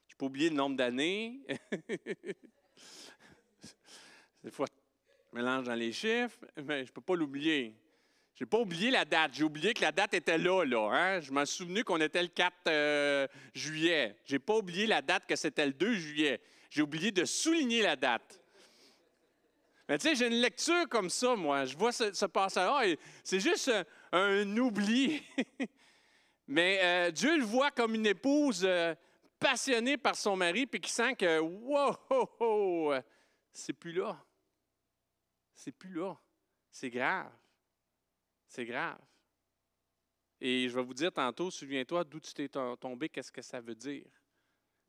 Je peux oublier le nombre d'années. Des fois, je mélange dans les chiffres, mais je ne peux pas l'oublier. Je n'ai pas oublié la date. J'ai oublié que la date était là. Hein? Je m'en souvenais qu'on était le 4 juillet. Je n'ai pas oublié la date que c'était le 2 juillet. J'ai oublié de souligner la date. Mais tu sais, j'ai une lecture comme ça, moi. Je vois ce passage-là. C'est juste un oubli. Mais Dieu le voit comme une épouse passionnée par son mari, puis qui sent que, wow, c'est plus là. C'est plus là. C'est grave. C'est grave. Et je vais vous dire tantôt, souviens-toi d'où tu t'es tombé, qu'est-ce que ça veut dire?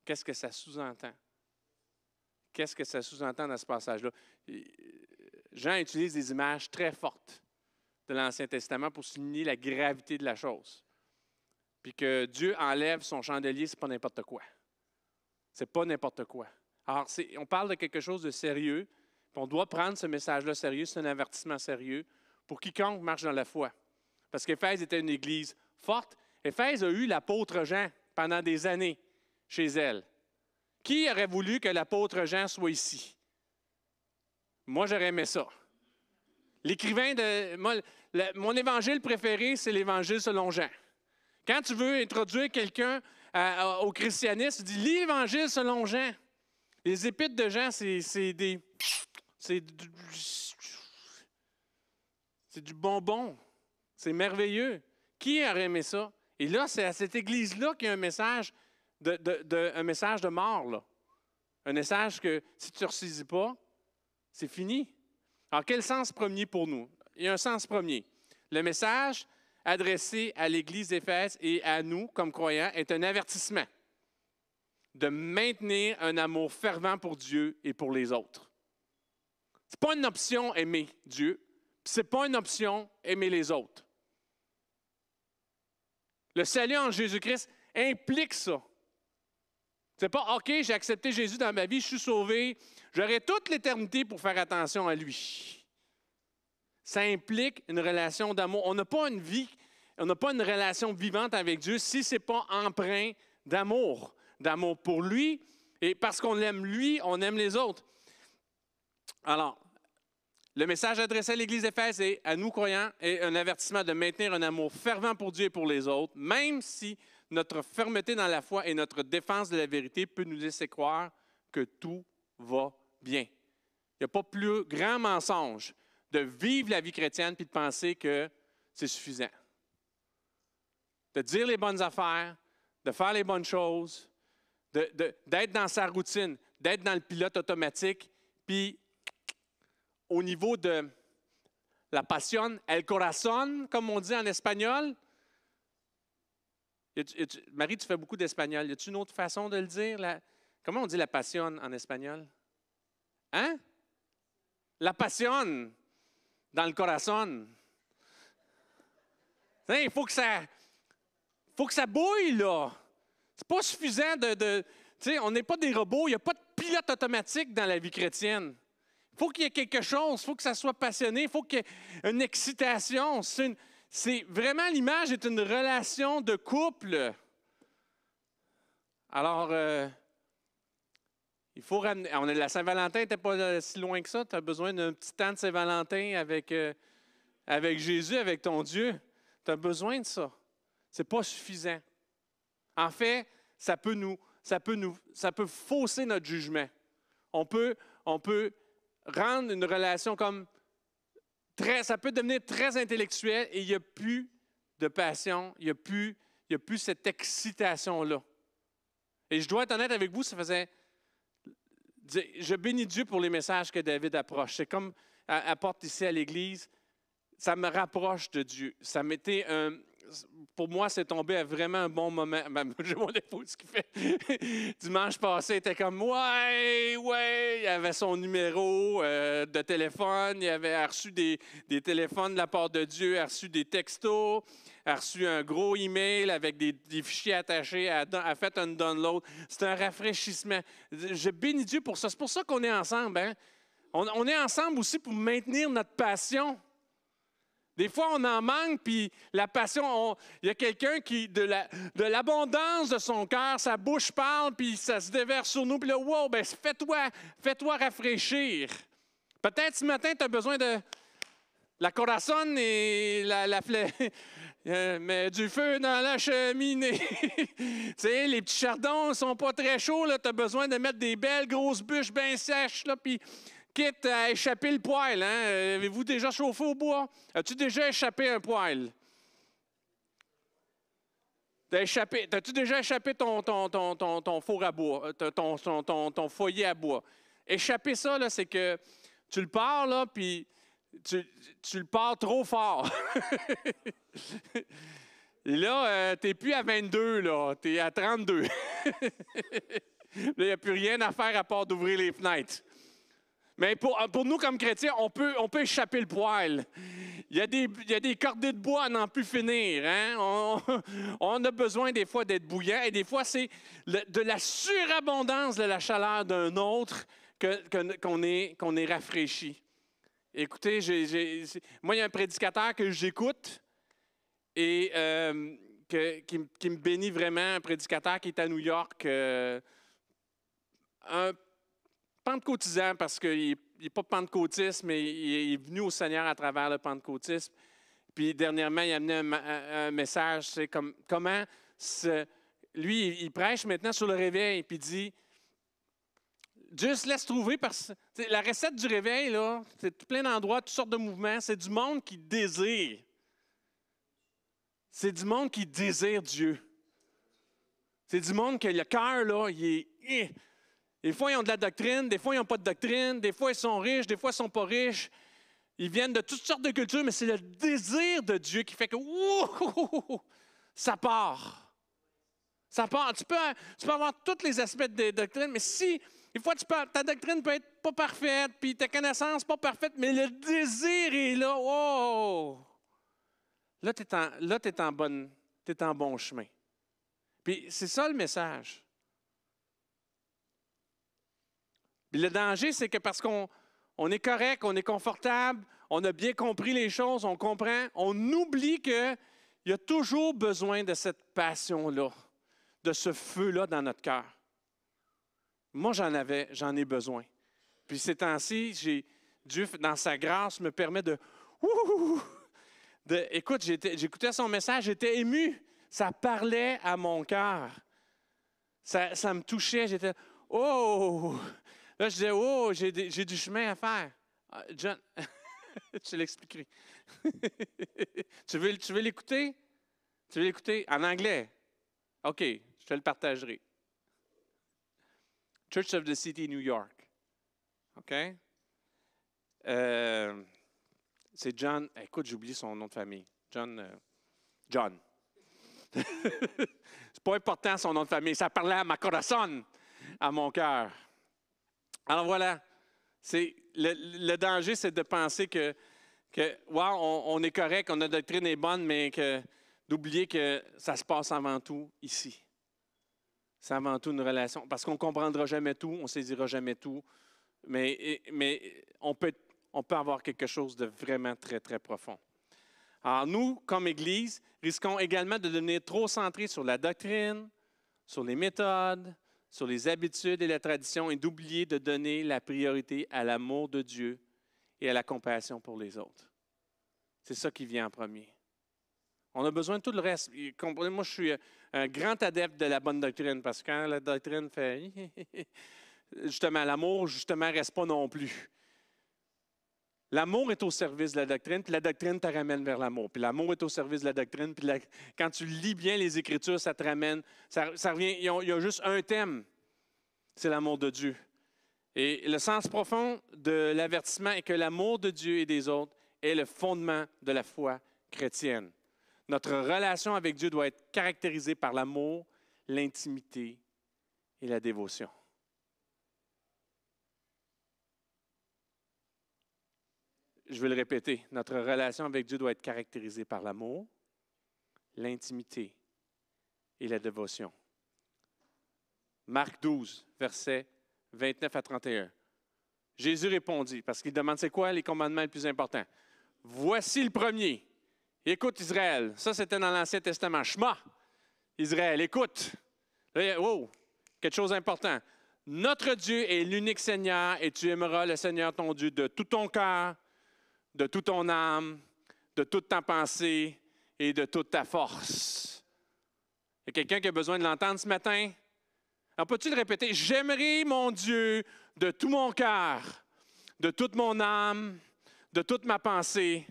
Qu'est-ce que ça sous-entend? Qu'est-ce que ça sous-entend dans ce passage-là? Jean utilise des images très fortes de l'Ancien Testament pour souligner la gravité de la chose. Puis que Dieu enlève son chandelier, ce n'est pas n'importe quoi. Ce n'est pas n'importe quoi. Alors, on parle de quelque chose de sérieux, puis on doit prendre ce message-là sérieux, c'est un avertissement sérieux pour quiconque marche dans la foi. Parce qu'Éphèse était une église forte. Éphèse a eu l'apôtre Jean pendant des années chez elle. Qui aurait voulu que l'apôtre Jean soit ici? Moi, j'aurais aimé ça. L'écrivain de... mon évangile préféré, c'est l'évangile selon Jean. Quand tu veux introduire quelqu'un au christianisme, tu dis « Lis l'évangile selon Jean ». Les épîtres de Jean, c'est du bonbon. C'est merveilleux. Qui aurait aimé ça? Et là, c'est à cette église-là qu'il y a un message un message de mort. Là. Un message que si tu ne ressaisis pas, c'est fini. Alors, quel sens premier pour nous? Il y a un sens premier. Le message adressé à l'Église d'Éphèse et à nous, comme croyants, est un avertissement de maintenir un amour fervent pour Dieu et pour les autres. Ce n'est pas une option aimer Dieu, ce n'est pas une option aimer les autres. Le salut en Jésus-Christ implique ça. Ce n'est pas « OK, j'ai accepté Jésus dans ma vie, je suis sauvé, j'aurai toute l'éternité pour faire attention à lui ». Ça implique une relation d'amour. On n'a pas une vie, on n'a pas une relation vivante avec Dieu si ce n'est pas empreint d'amour. D'amour pour lui, et parce qu'on l'aime lui, on aime les autres. Alors, le message adressé à l'Église d'Éphèse et à nous croyants est un avertissement de maintenir un amour fervent pour Dieu et pour les autres, même si notre fermeté dans la foi et notre défense de la vérité peut nous laisser croire que tout va bien. Il n'y a pas plus grand mensonge de vivre la vie chrétienne puis de penser que c'est suffisant. De dire les bonnes affaires, de faire les bonnes choses, d'être dans sa routine, d'être dans le pilote automatique, puis au niveau de la passion, el corazón, comme on dit en espagnol. Marie, tu fais beaucoup d'espagnol. Y a-t-il une autre façon de le dire? Comment on dit la passion en espagnol? Hein? La passion dans le corazón. Il faut que ça bouille, là. C'est pas suffisant tu sais, on n'est pas des robots, il n'y a pas de pilote automatique dans la vie chrétienne. Il faut qu'il y ait quelque chose, il faut que ça soit passionné, il faut qu'il y ait une excitation. C'est vraiment, l'image est une relation de couple. Alors, il faut ramener. La Saint-Valentin n'était pas si loin que ça. Tu as besoin d'un petit temps de Saint-Valentin avec Jésus, avec ton Dieu. Tu as besoin de ça. Ce n'est pas suffisant. En fait, ça peut fausser notre jugement. On peut rendre une relation comme ça peut devenir très intellectuel et il n'y a plus de passion, il n'y a plus cette excitation-là. Et je dois être honnête avec vous, je bénis Dieu pour les messages que David approche. C'est comme apporte ici à l'Église, ça me rapproche de Dieu. Pour moi, c'est tombé à vraiment un bon moment. J'ai mon épouse qui fait. Dimanche passé, il était comme ouais, il avait son numéro de téléphone, il avait reçu des téléphones de la part de Dieu, il a reçu des textos, il a reçu un gros email avec des fichiers attachés, a fait un download. C'est un rafraîchissement. Je bénis Dieu pour ça. C'est pour ça qu'on est ensemble. Hein? On est ensemble aussi pour maintenir notre passion. Des fois, on en manque, puis la passion, il y a quelqu'un qui, de l'abondance de son cœur, sa bouche parle, puis ça se déverse sur nous, puis là, wow, ben fais-toi rafraîchir. Peut-être ce matin, tu as besoin de la corazonne et mais du feu dans la cheminée. Tu sais, les petits chardons ne sont pas très chauds, tu as besoin de mettre des belles grosses bûches bien sèches, là, puis quitte à échapper le poêle. Hein? Avez-vous déjà chauffé au bois? As-tu déjà échappé un poêle? As-tu déjà échappé ton four à bois, ton foyer à bois? Échapper ça, là, c'est que tu le pars, là, puis tu le pars trop fort. Et là, tu n'es plus à 22, là, tu es à 32. Là, il n'y a plus rien à faire à part d'ouvrir les fenêtres. Mais pour nous, comme chrétiens, on peut échapper le poêle. Il y a des cordées de bois à n'en plus finir. Hein? On a besoin des fois d'être bouillant et des fois, c'est de la surabondance de la chaleur d'un autre qu'on est rafraîchi. Écoutez, moi, il y a un prédicateur que j'écoute et qui me bénit vraiment, un prédicateur qui est à New York, un pentecôtisant, parce qu'il n'est pas pentecôtiste, mais il est venu au Seigneur à travers le pentecôtisme. Puis dernièrement, il a amené un message, c'est comment lui, il prêche maintenant sur le réveil, puis il dit, Dieu se laisse trouver, parce que la recette du réveil, là, c'est plein d'endroits, toutes sortes de mouvements, c'est du monde qui désire. C'est du monde qui désire Dieu. C'est du monde que le cœur, là, il est... Des fois, ils ont de la doctrine, des fois, ils n'ont pas de doctrine, des fois, ils sont riches, des fois, ils ne sont pas riches. Ils viennent de toutes sortes de cultures, mais c'est le désir de Dieu qui fait que ça part. Ça part. Tu peux avoir tous les aspects de doctrine, mais si, des fois, ta doctrine peut être pas parfaite, puis ta connaissance pas parfaite, mais le désir est là. Wow! Là, tu es en bon chemin. Puis c'est ça le message. Puis le danger, c'est que parce qu'on est correct, on est confortable, on a bien compris les choses, on comprend, on oublie qu'il y a toujours besoin de cette passion-là, de ce feu-là dans notre cœur. Moi, j'en ai besoin. Puis ces temps-ci, Dieu, dans sa grâce, me permet écoute, j'écoutais son message, j'étais ému. Ça parlait à mon cœur. Ça me touchait, j'étais, oh! Là, je disais, oh, j'ai du chemin à faire. John, je te l'expliquerai. Tu veux l'écouter? Tu veux l'écouter en anglais? OK, je te le partagerai. Church of the City, New York. OK? C'est John. Écoute, j'ai oublié son nom de famille. John. C'est pas important son nom de famille. Ça parlait à ma corazon, à mon cœur. Alors voilà, le danger, c'est de penser que on est correct, notre doctrine est bonne, mais d'oublier que ça se passe avant tout ici. C'est avant tout une relation, parce qu'on ne comprendra jamais tout, on ne saisira jamais tout, mais on peut avoir quelque chose de vraiment très, très profond. Alors nous, comme Église, risquons également de devenir trop centrés sur la doctrine, sur les méthodes, sur les habitudes et la tradition et d'oublier de donner la priorité à l'amour de Dieu et à la compassion pour les autres. C'est ça qui vient en premier. On a besoin de tout le reste. Comprenez-moi, je suis un grand adepte de la bonne doctrine parce que quand la doctrine fait... Justement, l'amour, justement, ne reste pas non plus. L'amour est au service de la doctrine, puis la doctrine te ramène vers l'amour. Puis l'amour est au service de la doctrine, puis quand tu lis bien les Écritures, ça te ramène. Ça revient, il y a juste un thème, c'est l'amour de Dieu. Et le sens profond de l'avertissement est que l'amour de Dieu et des autres est le fondement de la foi chrétienne. Notre relation avec Dieu doit être caractérisée par l'amour, l'intimité et la dévotion. Je vais le répéter, notre relation avec Dieu doit être caractérisée par l'amour, l'intimité et la dévotion. Marc 12, versets 29 à 31. Jésus répondit, parce qu'il demande c'est quoi les commandements les plus importants. Voici le premier. Écoute Israël. Ça, c'était dans l'Ancien Testament. Shema, Israël, écoute. Là, wow, quelque chose d'important. Notre Dieu est l'unique Seigneur et tu aimeras le Seigneur ton Dieu de tout ton cœur, de toute ton âme, de toute ta pensée et de toute ta force. Il y a quelqu'un qui a besoin de l'entendre ce matin? Alors, peux-tu le répéter? J'aimerai mon Dieu de tout mon cœur, de toute mon âme, de toute ma pensée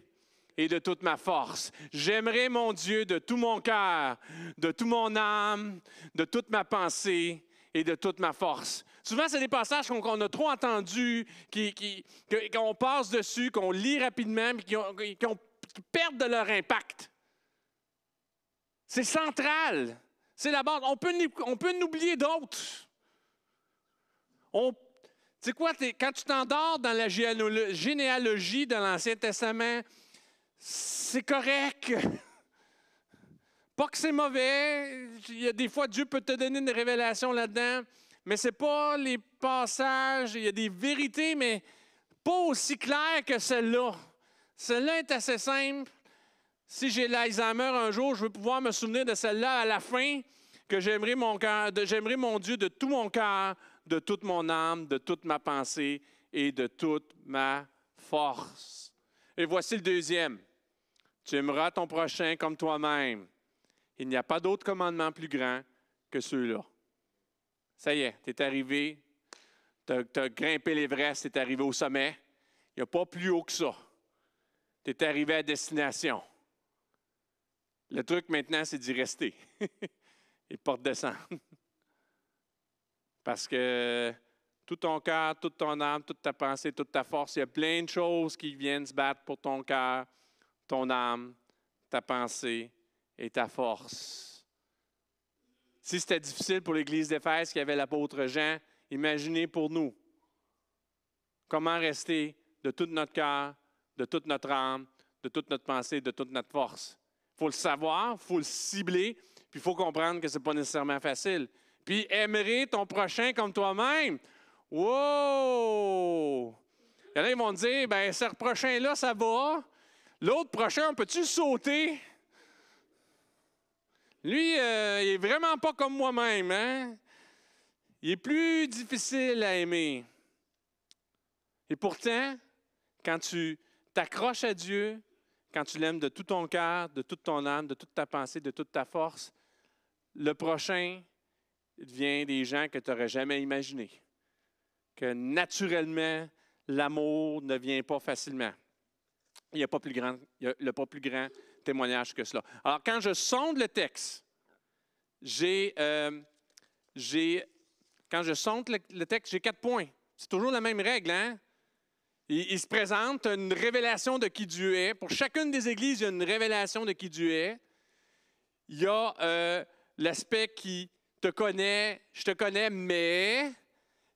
et de toute ma force. J'aimerai mon Dieu de tout mon cœur, de toute mon âme, de toute ma pensée et de toute ma force. Souvent, c'est des passages qu'on a trop entendus, qu'on passe dessus, qu'on lit rapidement, et qui perdent de leur impact. C'est central. C'est la base. On peut en oublier d'autres. Tu sais quoi, quand tu t'endors dans la généalogie de l'Ancien Testament, c'est correct. Pas que c'est mauvais. Il y a des fois, Dieu peut te donner une révélation là-dedans, mais ce n'est pas les passages. Il y a des vérités, mais pas aussi claires que celle-là. Celle-là est assez simple. Si j'ai l'Alzheimer un jour, je veux pouvoir me souvenir de celle-là à la fin, que j'aimerai mon Dieu de tout mon cœur, de toute mon âme, de toute ma pensée et de toute ma force. Et voici le deuxième. Tu aimeras ton prochain comme toi-même. Il n'y a pas d'autre commandement plus grand que ceux-là. Ça y est, tu es arrivé, tu as grimpé l'Everest, tu es arrivé au sommet. Il n'y a pas plus haut que ça. Tu es arrivé à destination. Le truc maintenant, c'est d'y rester et pas de descendre. Parce que tout ton cœur, toute ton âme, toute ta pensée, toute ta force, il y a plein de choses qui viennent se battre pour ton cœur, ton âme, ta pensée et ta force. Si c'était difficile pour l'Église d'Éphèse qui avait l'apôtre Jean, imaginez pour nous comment rester de tout notre cœur, de toute notre âme, de toute notre pensée, de toute notre force. Il faut le savoir, il faut le cibler, puis il faut comprendre que ce n'est pas nécessairement facile. Puis aimerais ton prochain comme toi-même. Wow! Il y en a qui vont dire, bien, ce prochain-là, ça va. L'autre prochain, peux-tu sauter? Lui, il n'est vraiment pas comme moi-même. Hein? Il est plus difficile à aimer. Et pourtant, quand tu t'accroches à Dieu, quand tu l'aimes de tout ton cœur, de toute ton âme, de toute ta pensée, de toute ta force, le prochain devient des gens que tu n'aurais jamais imaginés. Que naturellement, l'amour ne vient pas facilement. Il n'y a pas plus grand témoignage que cela. Alors, quand je sonde le texte, j'ai 4 points. C'est toujours la même règle, hein? Il se présente une révélation de qui Dieu est. Pour chacune des églises, il y a une révélation de qui Dieu est. Il y a l'aspect qui te connaît, je te connais, mais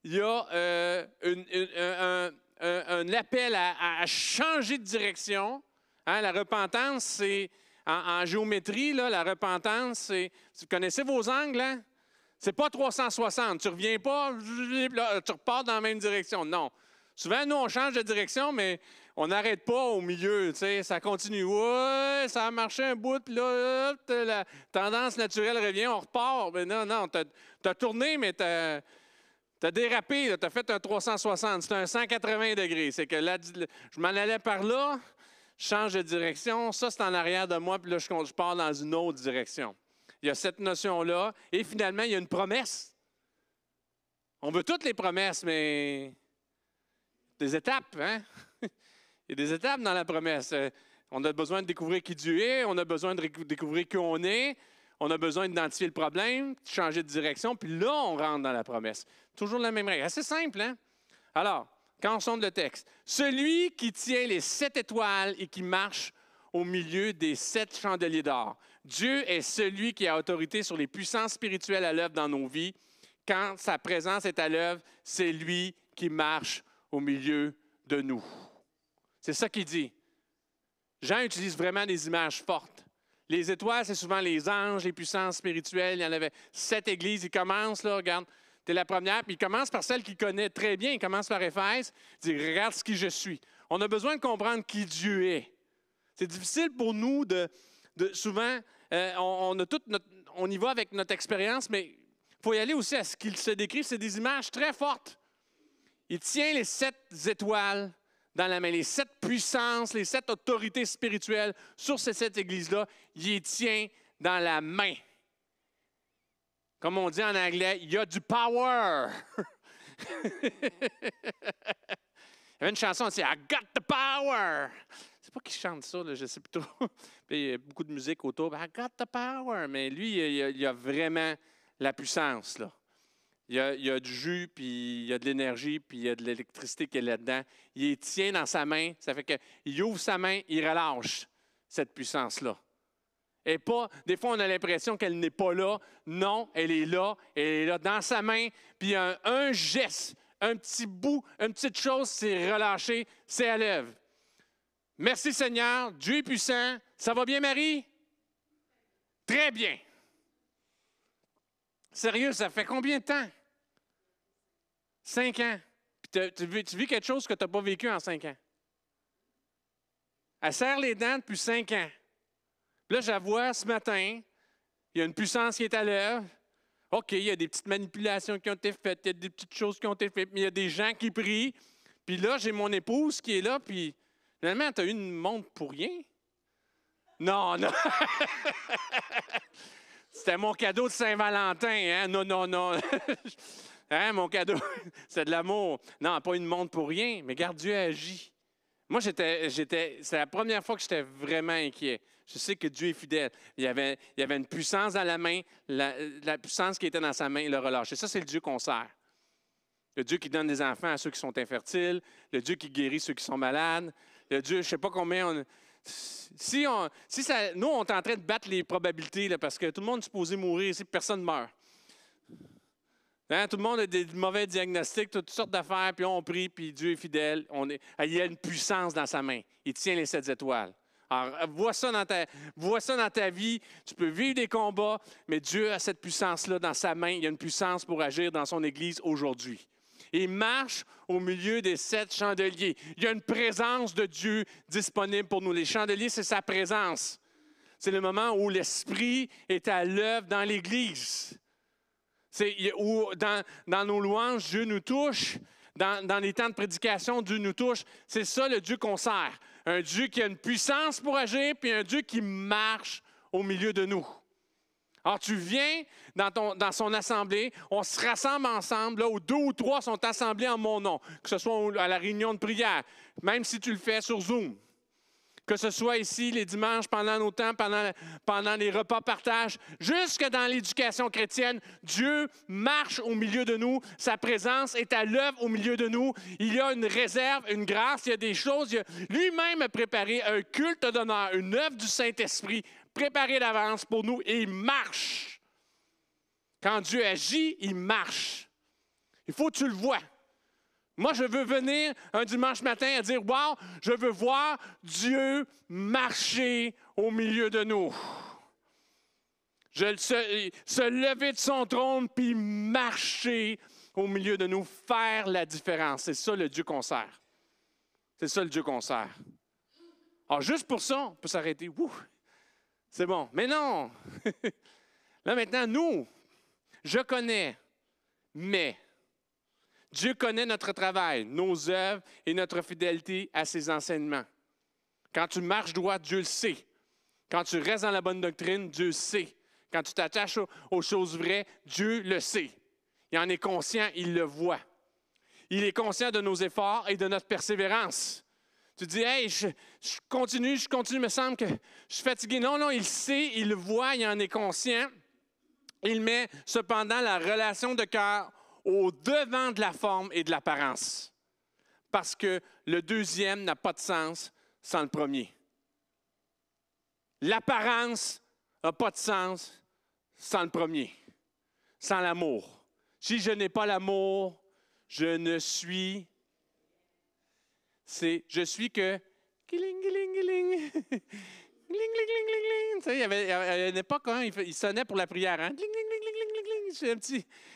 il y a un appel à changer de direction. Hein, la repentance, c'est en géométrie, là, la repentance, c'est. Vous connaissez vos angles, hein? C'est pas 360. Tu ne reviens pas, là, tu repars dans la même direction. Non. Souvent, nous, on change de direction, mais on n'arrête pas au milieu. Tu sais, ça continue. Ouais, ça a marché un bout, puis là, hop, la tendance naturelle revient, on repart. Mais non, tu as tourné, mais tu as dérapé. Tu as fait un 360. C'est un 180 degrés. C'est que là, je m'en allais par là, je change de direction. Ça, c'est en arrière de moi, puis là, je pars dans une autre direction. Il y a cette notion-là. Et finalement, il y a une promesse. On veut toutes les promesses, mais des étapes, hein? Il y a des étapes dans la promesse. On a besoin de découvrir qui Dieu est, on a besoin de découvrir qui on est, on a besoin d'identifier le problème, de changer de direction, puis là, on rentre dans la promesse. Toujours la même règle. Assez simple, hein? Alors, quand on sonde le texte, celui qui tient les 7 étoiles et qui marche au milieu des 7 chandeliers d'or. Dieu est celui qui a autorité sur les puissances spirituelles à l'œuvre dans nos vies. Quand sa présence est à l'œuvre, c'est lui qui marche au milieu de nous. C'est ça qu'il dit. Jean utilise vraiment des images fortes. Les étoiles, c'est souvent les anges, les puissances spirituelles. Il y en avait 7 églises. Il commence, là, regarde, tu es la première, puis il commence par celle qu'il connaît très bien. Il commence par Éphèse. Il dit, regarde ce qui je suis. On a besoin de comprendre qui Dieu est. C'est difficile pour nous souvent, on y va avec notre expérience, mais il faut y aller aussi à ce qu'il se décrit. C'est des images très fortes. Il tient les 7 étoiles dans la main, les 7 puissances, les 7 autorités spirituelles sur ces 7 églises-là. Il les tient dans la main. Comme on dit en anglais, il y a du power. Il y avait une chanson, c'est « I got the power ». C'est pas qui chante ça, là, je sais plus trop. Puis, il y a beaucoup de musique autour. « I got the power ». Mais lui, il a vraiment la puissance, là. Il y a du jus, puis il y a de l'énergie, puis il y a de l'électricité qui est là-dedans. Il les tient dans sa main. Ça fait qu'il ouvre sa main, il relâche cette puissance-là. Et pas, des fois, on a l'impression qu'elle n'est pas là. Non, elle est là dans sa main. Puis il y a un geste, un petit bout, une petite chose, c'est relâché, c'est à l'œuvre. Merci Seigneur, Dieu est puissant. Ça va bien, Marie? Très bien. Sérieux, ça fait combien de temps? 5 ans. Puis tu vis quelque chose que tu n'as pas vécu en 5 ans. Elle serre les dents depuis 5 ans. Puis là, je la vois ce matin, il y a une puissance qui est à l'œuvre. OK, il y a des petites manipulations qui ont été faites, il y a des petites choses qui ont été faites, mais il y a des gens qui prient. Puis là, j'ai mon épouse qui est là, puis finalement, tu as eu une montre pour rien? Non, non. C'était mon cadeau de Saint-Valentin, hein? Non. Hein, mon cadeau, c'est de l'amour. Non, pas une montre pour rien, mais regarde, Dieu agit. Moi, c'est la première fois que j'étais vraiment inquiet. Je sais que Dieu est fidèle. Il y avait une puissance dans la main, la puissance qui était dans sa main, il l'a relâchée. Ça, c'est le Dieu qu'on sert. Le Dieu qui donne des enfants à ceux qui sont infertiles, le Dieu qui guérit ceux qui sont malades, le Dieu, je ne sais pas combien nous, on est en train de battre les probabilités, là, parce que tout le monde est supposé mourir ici, personne ne meurt. Hein, tout le monde a des mauvais diagnostics, toutes sortes d'affaires, puis on prie, puis Dieu est fidèle. Il y a une puissance dans sa main. Il tient les 7 étoiles. Alors, vois ça dans ta vie. Tu peux vivre des combats, mais Dieu a cette puissance-là dans sa main. Il y a une puissance pour agir dans son Église aujourd'hui. Il marche au milieu des 7 chandeliers. Il y a une présence de Dieu disponible pour nous. Les chandeliers, c'est sa présence. C'est le moment où l'Esprit est à l'œuvre dans l'Église. C'est où dans nos louanges, Dieu nous touche. Dans les temps de prédication, Dieu nous touche. C'est ça le Dieu qu'on sert. Un Dieu qui a une puissance pour agir, puis un Dieu qui marche au milieu de nous. Alors, tu viens dans son assemblée, on se rassemble ensemble, là où 2 ou 3 sont assemblés en mon nom, que ce soit à la réunion de prière, même si tu le fais sur Zoom. Que ce soit ici les dimanches, pendant nos temps, pendant les repas partage, jusque dans l'éducation chrétienne, Dieu marche au milieu de nous. Sa présence est à l'œuvre au milieu de nous. Il y a une réserve, une grâce, il y a des choses. Lui-même a préparé un culte d'honneur, une œuvre du Saint-Esprit, préparée d'avance pour nous, et il marche. Quand Dieu agit, il marche. Il faut que tu le vois. Moi, je veux venir un dimanche matin et dire « Wow, je veux voir Dieu marcher au milieu de nous. » Se lever de son trône puis marcher au milieu de nous, faire la différence. C'est ça le Dieu qu'on sert. C'est ça le Dieu qu'on sert. Alors, juste pour ça, on peut s'arrêter. Ouh, c'est bon. Mais non! Là, maintenant, nous, je connais, mais Dieu connaît notre travail, nos œuvres et notre fidélité à ses enseignements. Quand tu marches droit, Dieu le sait. Quand tu restes dans la bonne doctrine, Dieu le sait. Quand tu t'attaches aux choses vraies, Dieu le sait. Il en est conscient, il le voit. Il est conscient de nos efforts et de notre persévérance. Tu dis, « Hey, je continue, il me semble que je suis fatigué. » Non, il sait, il le voit, il en est conscient. Il met cependant la relation de cœur au devant de la forme et de l'apparence. Parce que le deuxième n'a pas de sens sans le premier. L'apparence n'a pas de sens sans le premier, sans l'amour. Si je n'ai pas l'amour, je ne suis... Je suis que... Giling, giling, giling. Tu sais, il y avait une époque, hein, il sonnait pour la prière. Hein? C'est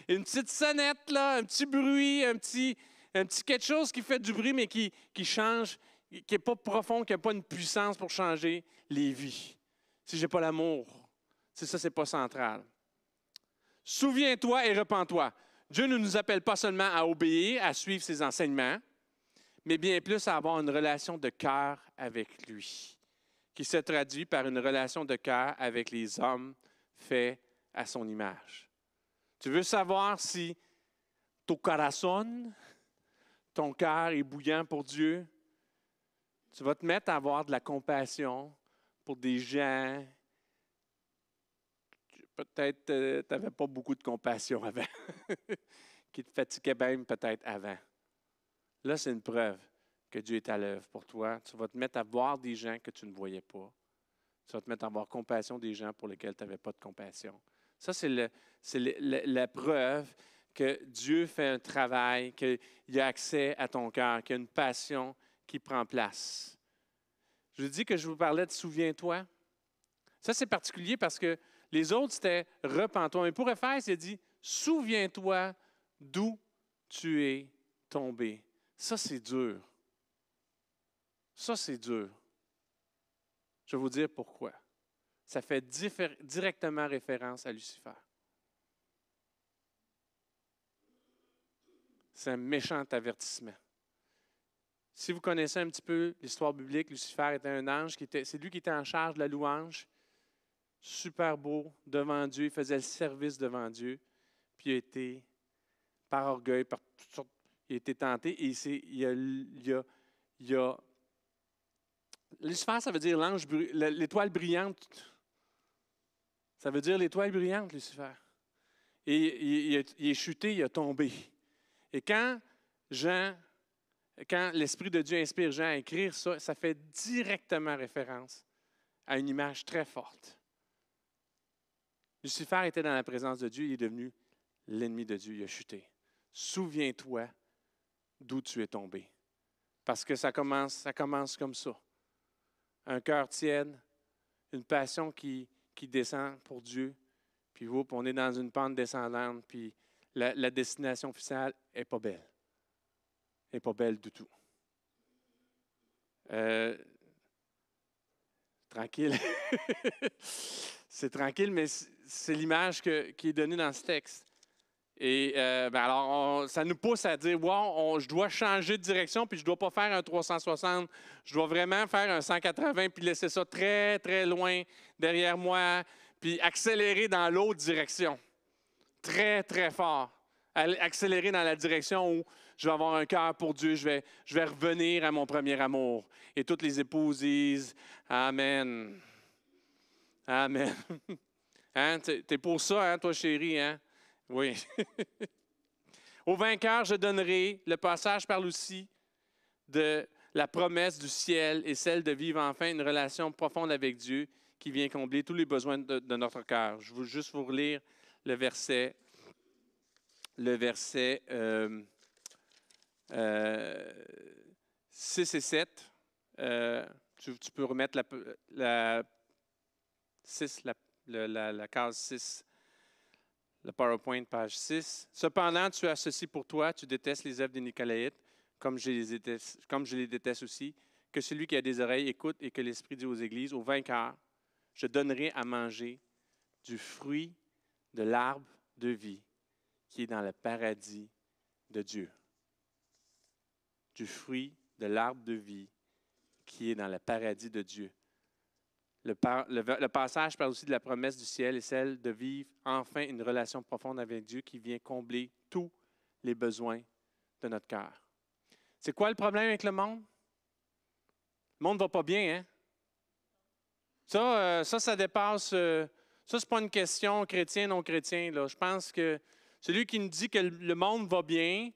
une petite sonnette, là, un petit bruit, un petit quelque chose qui fait du bruit, mais qui change qui n'est pas profond, qui n'a pas une puissance pour changer les vies. Si je n'ai pas l'amour, c'est ça, ce n'est pas central. Souviens-toi et repens-toi. Dieu ne nous appelle pas seulement à obéir, à suivre ses enseignements, mais bien plus à avoir une relation de cœur avec lui, qui se traduit par une relation de cœur avec les hommes faits à son image. Tu veux savoir si ton corazón, ton cœur est bouillant pour Dieu? Tu vas te mettre à avoir de la compassion pour des gens. Peut-être tu n'avais pas beaucoup de compassion avant, qui te fatiguaient même peut-être avant. Là, c'est une preuve que Dieu est à l'œuvre pour toi. Tu vas te mettre à voir des gens que tu ne voyais pas. Tu vas te mettre à avoir compassion des gens pour lesquels tu n'avais pas de compassion. Ça, c'est la preuve que Dieu fait un travail, qu'il y a accès à ton cœur, qu'il y a une passion qui prend place. Je vous dis que je vous parlais de « souviens-toi ». Ça, c'est particulier parce que les autres, c'était « repens-toi ». Mais pour Éphèse, il dit « souviens-toi d'où tu es tombé ». Ça, c'est dur. Ça, c'est dur. Je vais vous dire pourquoi. Ça fait directement référence à Lucifer. C'est un méchant avertissement. Si vous connaissez un petit peu l'histoire biblique, Lucifer était un ange, c'est lui qui était en charge de la louange. Super beau devant Dieu, il faisait le service devant Dieu, puis il a été, par orgueil, par toutes sortes, il a été tenté et Lucifer, ça veut dire l'étoile brillante. Ça veut dire l'étoile brillante, Lucifer. Et il est chuté, il a tombé. Et quand l'Esprit de Dieu inspire Jean à écrire ça, ça fait directement référence à une image très forte. Lucifer était dans la présence de Dieu, il est devenu l'ennemi de Dieu, il a chuté. Souviens-toi d'où tu es tombé. Parce que ça commence comme ça. Un cœur tiède, une passion qui descend pour Dieu, puis on est dans une pente descendante, puis la destination finale n'est pas belle. Elle n'est pas belle du tout. Tranquille. C'est tranquille, mais c'est l'image qui est donnée dans ce texte. Et ça nous pousse à dire, wow, je dois changer de direction, puis je ne dois pas faire un 360. Je dois vraiment faire un 180, puis laisser ça très, très loin derrière moi, puis accélérer dans l'autre direction. Très, très fort. Accélérer dans la direction où je vais avoir un cœur pour Dieu, je vais revenir à mon premier amour. Et toutes les épouses disent « Amen. Amen. » Hein? T'es pour ça, hein, toi, chérie, hein? Oui. Au vainqueur, je donnerai. Le passage parle aussi de la promesse du ciel et celle de vivre enfin une relation profonde avec Dieu qui vient combler tous les besoins de notre cœur. Je veux juste vous relire le verset 6 et 7. Tu peux remettre la case 6, le PowerPoint, page 6. Cependant, tu as ceci pour toi, tu détestes les œuvres des Nicolaïtes, comme je les déteste aussi. Que celui qui a des oreilles écoute et que l'Esprit dit aux églises, au vainqueur, je donnerai à manger du fruit de l'arbre de vie qui est dans le paradis de Dieu. Du fruit de l'arbre de vie qui est dans le paradis de Dieu. Le passage parle aussi de la promesse du ciel et celle de vivre enfin une relation profonde avec Dieu qui vient combler tous les besoins de notre cœur. C'est quoi le problème avec le monde? Le monde ne va pas bien, hein? Ça dépasse... ça, ce n'est pas une question chrétien, non chrétien. Là. Je pense que celui qui nous dit que le monde va bien,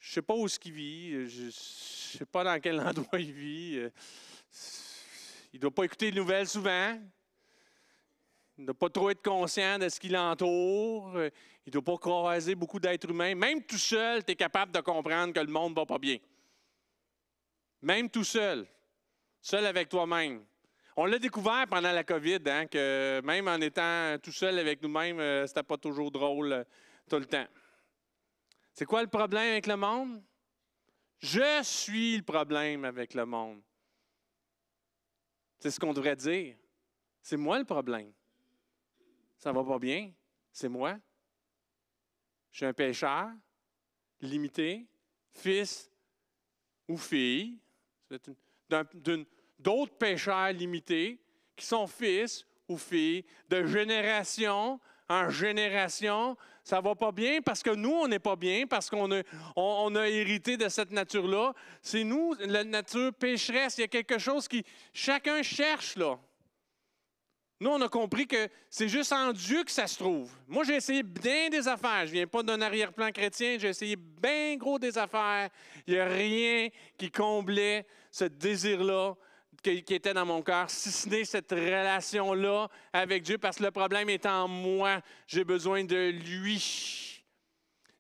je ne sais pas où il vit, je ne sais pas dans quel endroit il vit. Il ne doit pas écouter les nouvelles souvent. Il ne doit pas trop être conscient de ce qui l'entoure. Il ne doit pas croiser beaucoup d'êtres humains. Même tout seul, tu es capable de comprendre que le monde ne va pas bien. Même tout seul. Seul avec toi-même. On l'a découvert pendant la COVID, hein, que même en étant tout seul avec nous-mêmes, ce n'était pas toujours drôle tout le temps. C'est quoi le problème avec le monde? Je suis le problème avec le monde. C'est ce qu'on devrait dire. C'est moi le problème. Ça ne va pas bien. C'est moi. Je suis un pécheur, limité, fils ou fille d'autres pécheurs limités qui sont fils ou filles de génération en génération. Ça ne va pas bien parce que nous, on n'est pas bien, parce qu'on a hérité de cette nature-là. C'est nous, la nature pécheresse. Il y a quelque chose qui chacun cherche, là. Nous, on a compris que c'est juste en Dieu que ça se trouve. Moi, j'ai essayé bien des affaires. Je ne viens pas d'un arrière-plan chrétien. J'ai essayé bien gros des affaires. Il n'y a rien qui comblait ce désir-là qui était dans mon cœur, si ce n'est cette relation-là avec Dieu, parce que le problème est en moi. J'ai besoin de lui.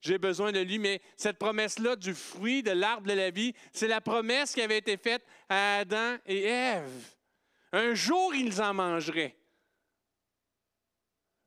J'ai besoin de lui. Mais cette promesse-là du fruit de l'arbre de la vie, c'est la promesse qui avait été faite à Adam et Ève. Un jour, ils en mangeraient.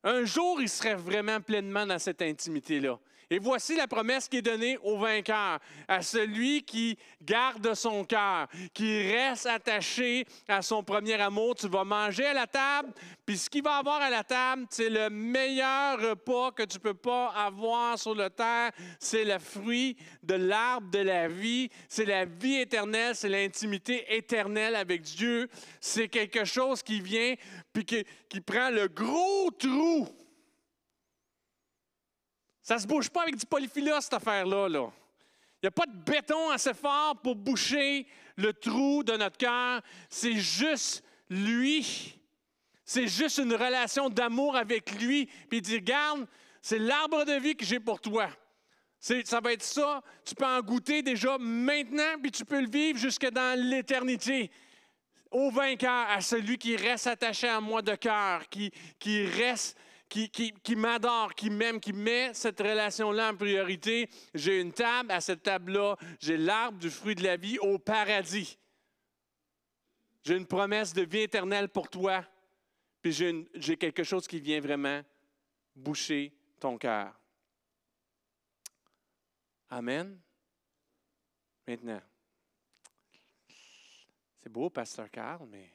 Un jour, ils seraient vraiment pleinement dans cette intimité-là. Et voici la promesse qui est donnée au vainqueur, à celui qui garde son cœur, qui reste attaché à son premier amour. Tu vas manger à la table, puis ce qu'il va avoir à la table, c'est le meilleur repas que tu ne peux pas avoir sur la terre. C'est le fruit de l'arbre de la vie. C'est la vie éternelle, c'est l'intimité éternelle avec Dieu. C'est quelque chose qui vient, puis qui prend le gros trou. Ça ne se bouge pas avec du polyphylla, cette affaire-là. Il n'y a pas de béton assez fort pour boucher le trou de notre cœur. C'est juste lui. C'est juste une relation d'amour avec lui. Puis il dit, regarde, c'est l'arbre de vie que j'ai pour toi. Ça va être ça. Tu peux en goûter déjà maintenant, puis tu peux le vivre jusque dans l'éternité. Au vainqueur, à celui qui reste attaché à moi de cœur, qui reste... Qui m'adore, qui m'aime, qui met cette relation-là en priorité. J'ai une table, à cette table-là, j'ai l'arbre du fruit de la vie au paradis. J'ai une promesse de vie éternelle pour toi, puis j'ai quelque chose qui vient vraiment boucher ton cœur. Amen. Maintenant, c'est beau, Pasteur Carl, mais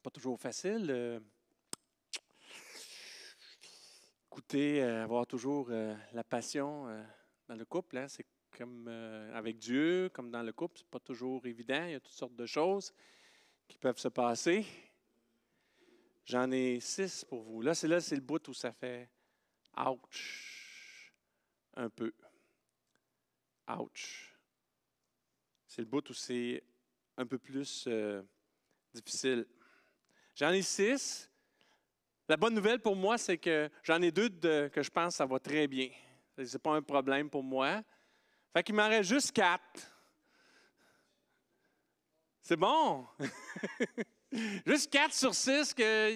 pas toujours facile. Écoutez, avoir toujours la passion dans le couple, hein, c'est comme avec Dieu, comme dans le couple, c'est pas toujours évident. Il y a toutes sortes de choses qui peuvent se passer. J'en ai 6 pour vous. Là, c'est le bout où ça fait « ouch » un peu. « Ouch ». C'est le bout où c'est un peu plus difficile. J'en ai 6. La bonne nouvelle pour moi, c'est que j'en ai 2 que je pense que ça va très bien. Ce n'est pas un problème pour moi. Fait qu'il m'en reste juste 4. C'est bon! Juste 4 sur 6 que...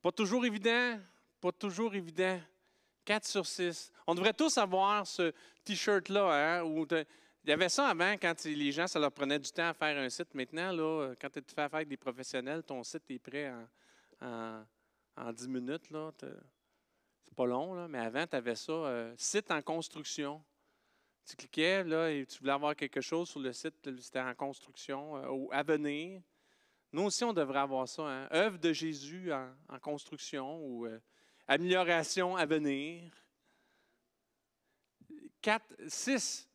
Pas toujours évident. Pas toujours évident. 4 sur 6. On devrait tous avoir ce T-shirt-là, hein, où il y avait ça avant, quand les gens, ça leur prenait du temps à faire un site. Maintenant, là, quand tu fais affaire avec des professionnels, ton site est prêt en 10 minutes. C'est pas long, là, mais avant, tu avais ça, site en construction. Tu cliquais, là, et tu voulais avoir quelque chose sur le site, c'était en construction ou à venir. Nous aussi, on devrait avoir ça. Hein? Œuvre de Jésus en construction ou amélioration à venir. 6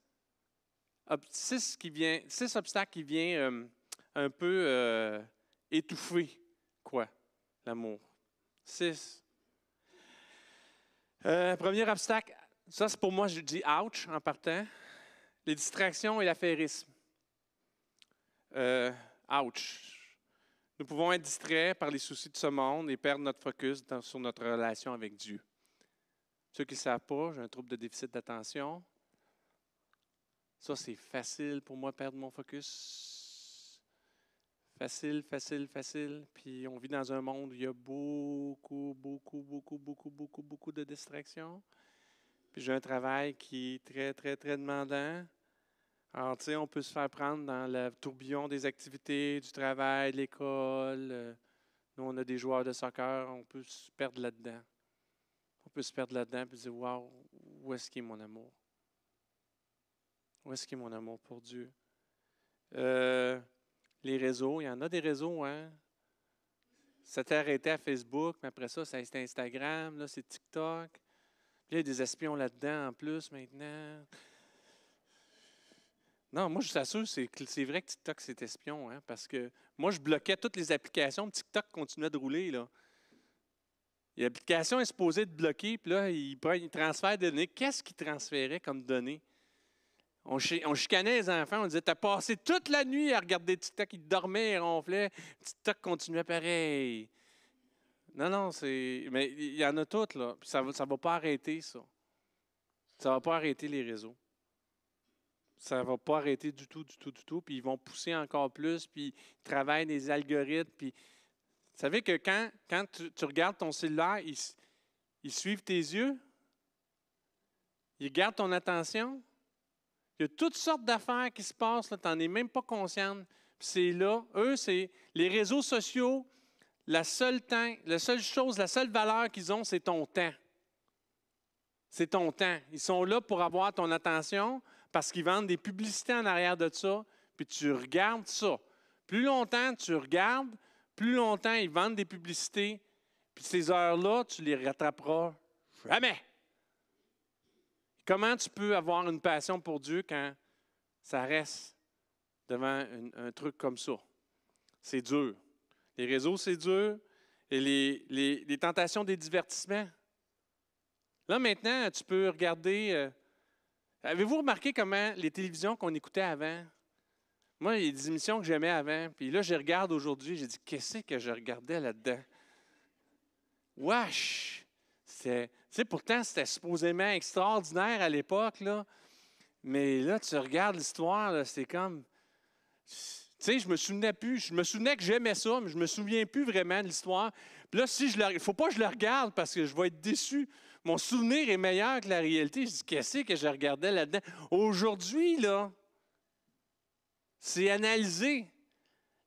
obstacles qui viennent un peu étouffer, l'amour. 6. Premier obstacle, ça c'est pour moi, je dis « ouch » en partant. Les distractions et l'affairisme. Ouch. Nous pouvons être distraits par les soucis de ce monde et perdre notre focus sur notre relation avec Dieu. Ceux qui ne savent pas, j'ai un trouble de déficit d'attention. Ça, c'est facile pour moi de perdre mon focus. Facile. Puis on vit dans un monde où il y a beaucoup de distractions. Puis j'ai un travail qui est très, très, très demandant. Alors, tu sais, on peut se faire prendre dans le tourbillon des activités, du travail, de l'école. Nous, on a des joueurs de soccer, on peut se perdre là-dedans. On peut se perdre là-dedans et se dire, wow, où est-ce qu'il est mon amour? Où est-ce qu'est mon amour pour Dieu? Les réseaux, il y en a des réseaux, hein? Ça t'est arrêté à Facebook, mais après ça, c'est Instagram, là, c'est TikTok. Puis il y a des espions là-dedans en plus maintenant. Non, moi, je t'assure, c'est vrai que TikTok, c'est espion, hein? Parce que moi, je bloquais toutes les applications, TikTok continuait de rouler, là. L'application est supposée être bloquée, puis là, il transfère des données. Qu'est-ce qu'il transférait comme données? On chicanait les enfants, on disait, t'as passé toute la nuit à regarder TikTok, ils dormaient, ils ronflaient, TikTok continuait pareil. Non, mais il y en a toutes, là. Puis ça ne va pas arrêter, ça. Ça ne va pas arrêter les réseaux. Ça ne va pas arrêter du tout. Puis ils vont pousser encore plus, puis ils travaillent des algorithmes. Puis, vous savez que quand tu regardes ton cellulaire, ils suivent tes yeux, ils gardent ton attention. Il y a toutes sortes d'affaires qui se passent, tu n'en es même pas consciente. Puis c'est là, eux, c'est les réseaux sociaux, la seule valeur qu'ils ont, c'est ton temps. C'est ton temps. Ils sont là pour avoir ton attention parce qu'ils vendent des publicités en arrière de ça, puis tu regardes ça. Plus longtemps tu regardes, plus longtemps ils vendent des publicités, puis ces heures-là, tu les rattraperas jamais. Comment tu peux avoir une passion pour Dieu quand ça reste devant un truc comme ça? C'est dur. Les réseaux, c'est dur. Et les tentations des divertissements. Là, maintenant, tu peux regarder. Avez-vous remarqué comment les télévisions qu'on écoutait avant? Moi, il y a des émissions que j'aimais avant. Puis là, je regarde aujourd'hui. J'ai dit, qu'est-ce que je regardais là-dedans? Wesh! Pourtant, c'était supposément extraordinaire à l'époque, là. Mais là, tu regardes l'histoire, là, c'est comme... je me souvenais plus. Je me souvenais que j'aimais ça, mais je me souviens plus vraiment de l'histoire. Puis là, il ne faut pas que je le regarde parce que je vais être déçu. Mon souvenir est meilleur que la réalité. Je dis, qu'est-ce que je regardais là-dedans? Aujourd'hui, là, c'est analysé.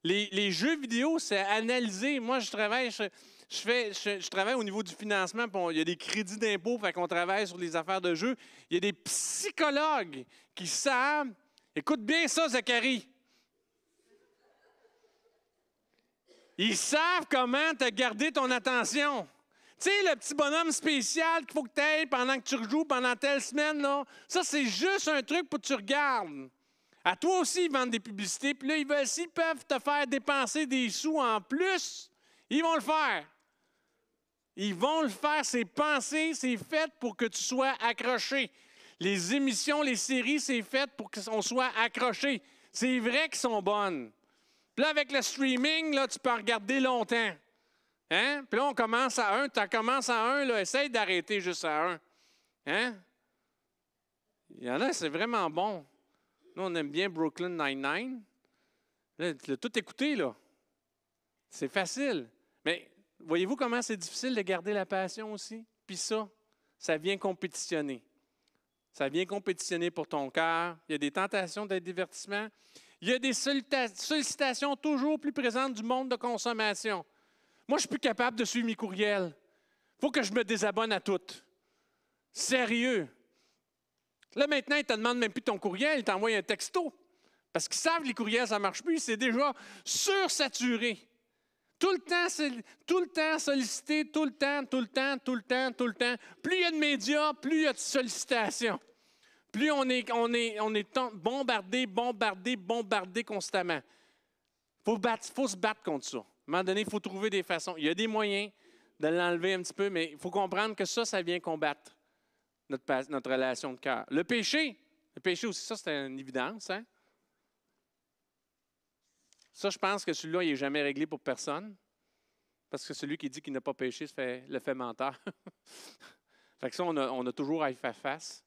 Les jeux vidéo, c'est analysé. Moi, je travaille au niveau du financement, puis il y a des crédits d'impôt, fait qu'on travaille sur les affaires de jeu. Il y a des psychologues qui savent. Écoute bien ça, Zacharie. Ils savent comment te garder ton attention. Tu sais, le petit bonhomme spécial qu'il faut que tu aies pendant que tu rejoues pendant telle semaine, là, ça, c'est juste un truc pour que tu regardes. À toi aussi, ils vendent des publicités, puis là, s'ils peuvent te faire dépenser des sous en plus, ils vont le faire. Ils vont le faire, c'est pensé, c'est fait pour que tu sois accroché. Les émissions, les séries, c'est fait pour qu'on soit accroché. C'est vrai qu'elles sont bonnes. Puis là, avec le streaming, là, tu peux en regarder longtemps. Hein? Puis là, on commence à 1. Tu commences à 1, là, essaye d'arrêter juste à 1. Hein? Il y en a, c'est vraiment bon. Nous, on aime bien Brooklyn Nine-Nine. Là, tu l'as tout écouté, là. C'est facile. Mais voyez-vous comment c'est difficile de garder la passion aussi? Puis ça vient compétitionner. Ça vient compétitionner pour ton cœur. Il y a des tentations de divertissement. Il y a des sollicitations toujours plus présentes du monde de consommation. Moi, je ne suis plus capable de suivre mes courriels. Il faut que je me désabonne à toutes. Sérieux. Là, maintenant, ils ne te demandent même plus ton courriel, ils t'envoient un texto. Parce qu'ils savent que les courriels, ça ne marche plus. C'est déjà sursaturé. Tout le temps sollicité, tout le temps. Plus il y a de médias, plus il y a de sollicitations. Plus on est bombardé constamment. Il faut se battre contre ça. À un moment donné, il faut trouver des façons. Il y a des moyens de l'enlever un petit peu, mais il faut comprendre que ça vient combattre notre relation de cœur. Le péché aussi, ça, c'est une évidence. Hein? Ça, je pense que celui-là, il n'est jamais réglé pour personne. Parce que celui qui dit qu'il n'a pas péché le fait menteur. Fait que ça, on a toujours à y faire face.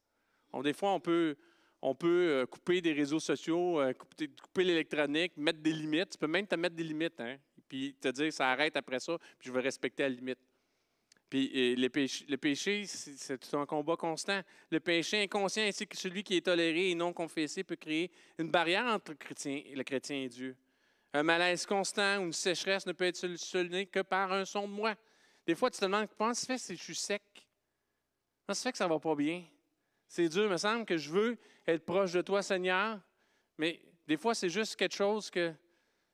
Des fois, on peut couper des réseaux sociaux, couper l'électronique, mettre des limites. Tu peux même te mettre des limites, hein? Puis te dire ça arrête après ça, puis je vais respecter la limite. Puis le péché, c'est un combat constant. Le péché inconscient ainsi que celui qui est toléré et non confessé peut créer une barrière entre le chrétien et Dieu. Un malaise constant ou une sécheresse ne peut être solutionné que par un son de moi. Des fois, tu te demandes comment ça fait que je suis sec? Comment ça fait que ça ne va pas bien? C'est dur, il me semble que je veux être proche de toi, Seigneur. Mais des fois, c'est juste quelque chose que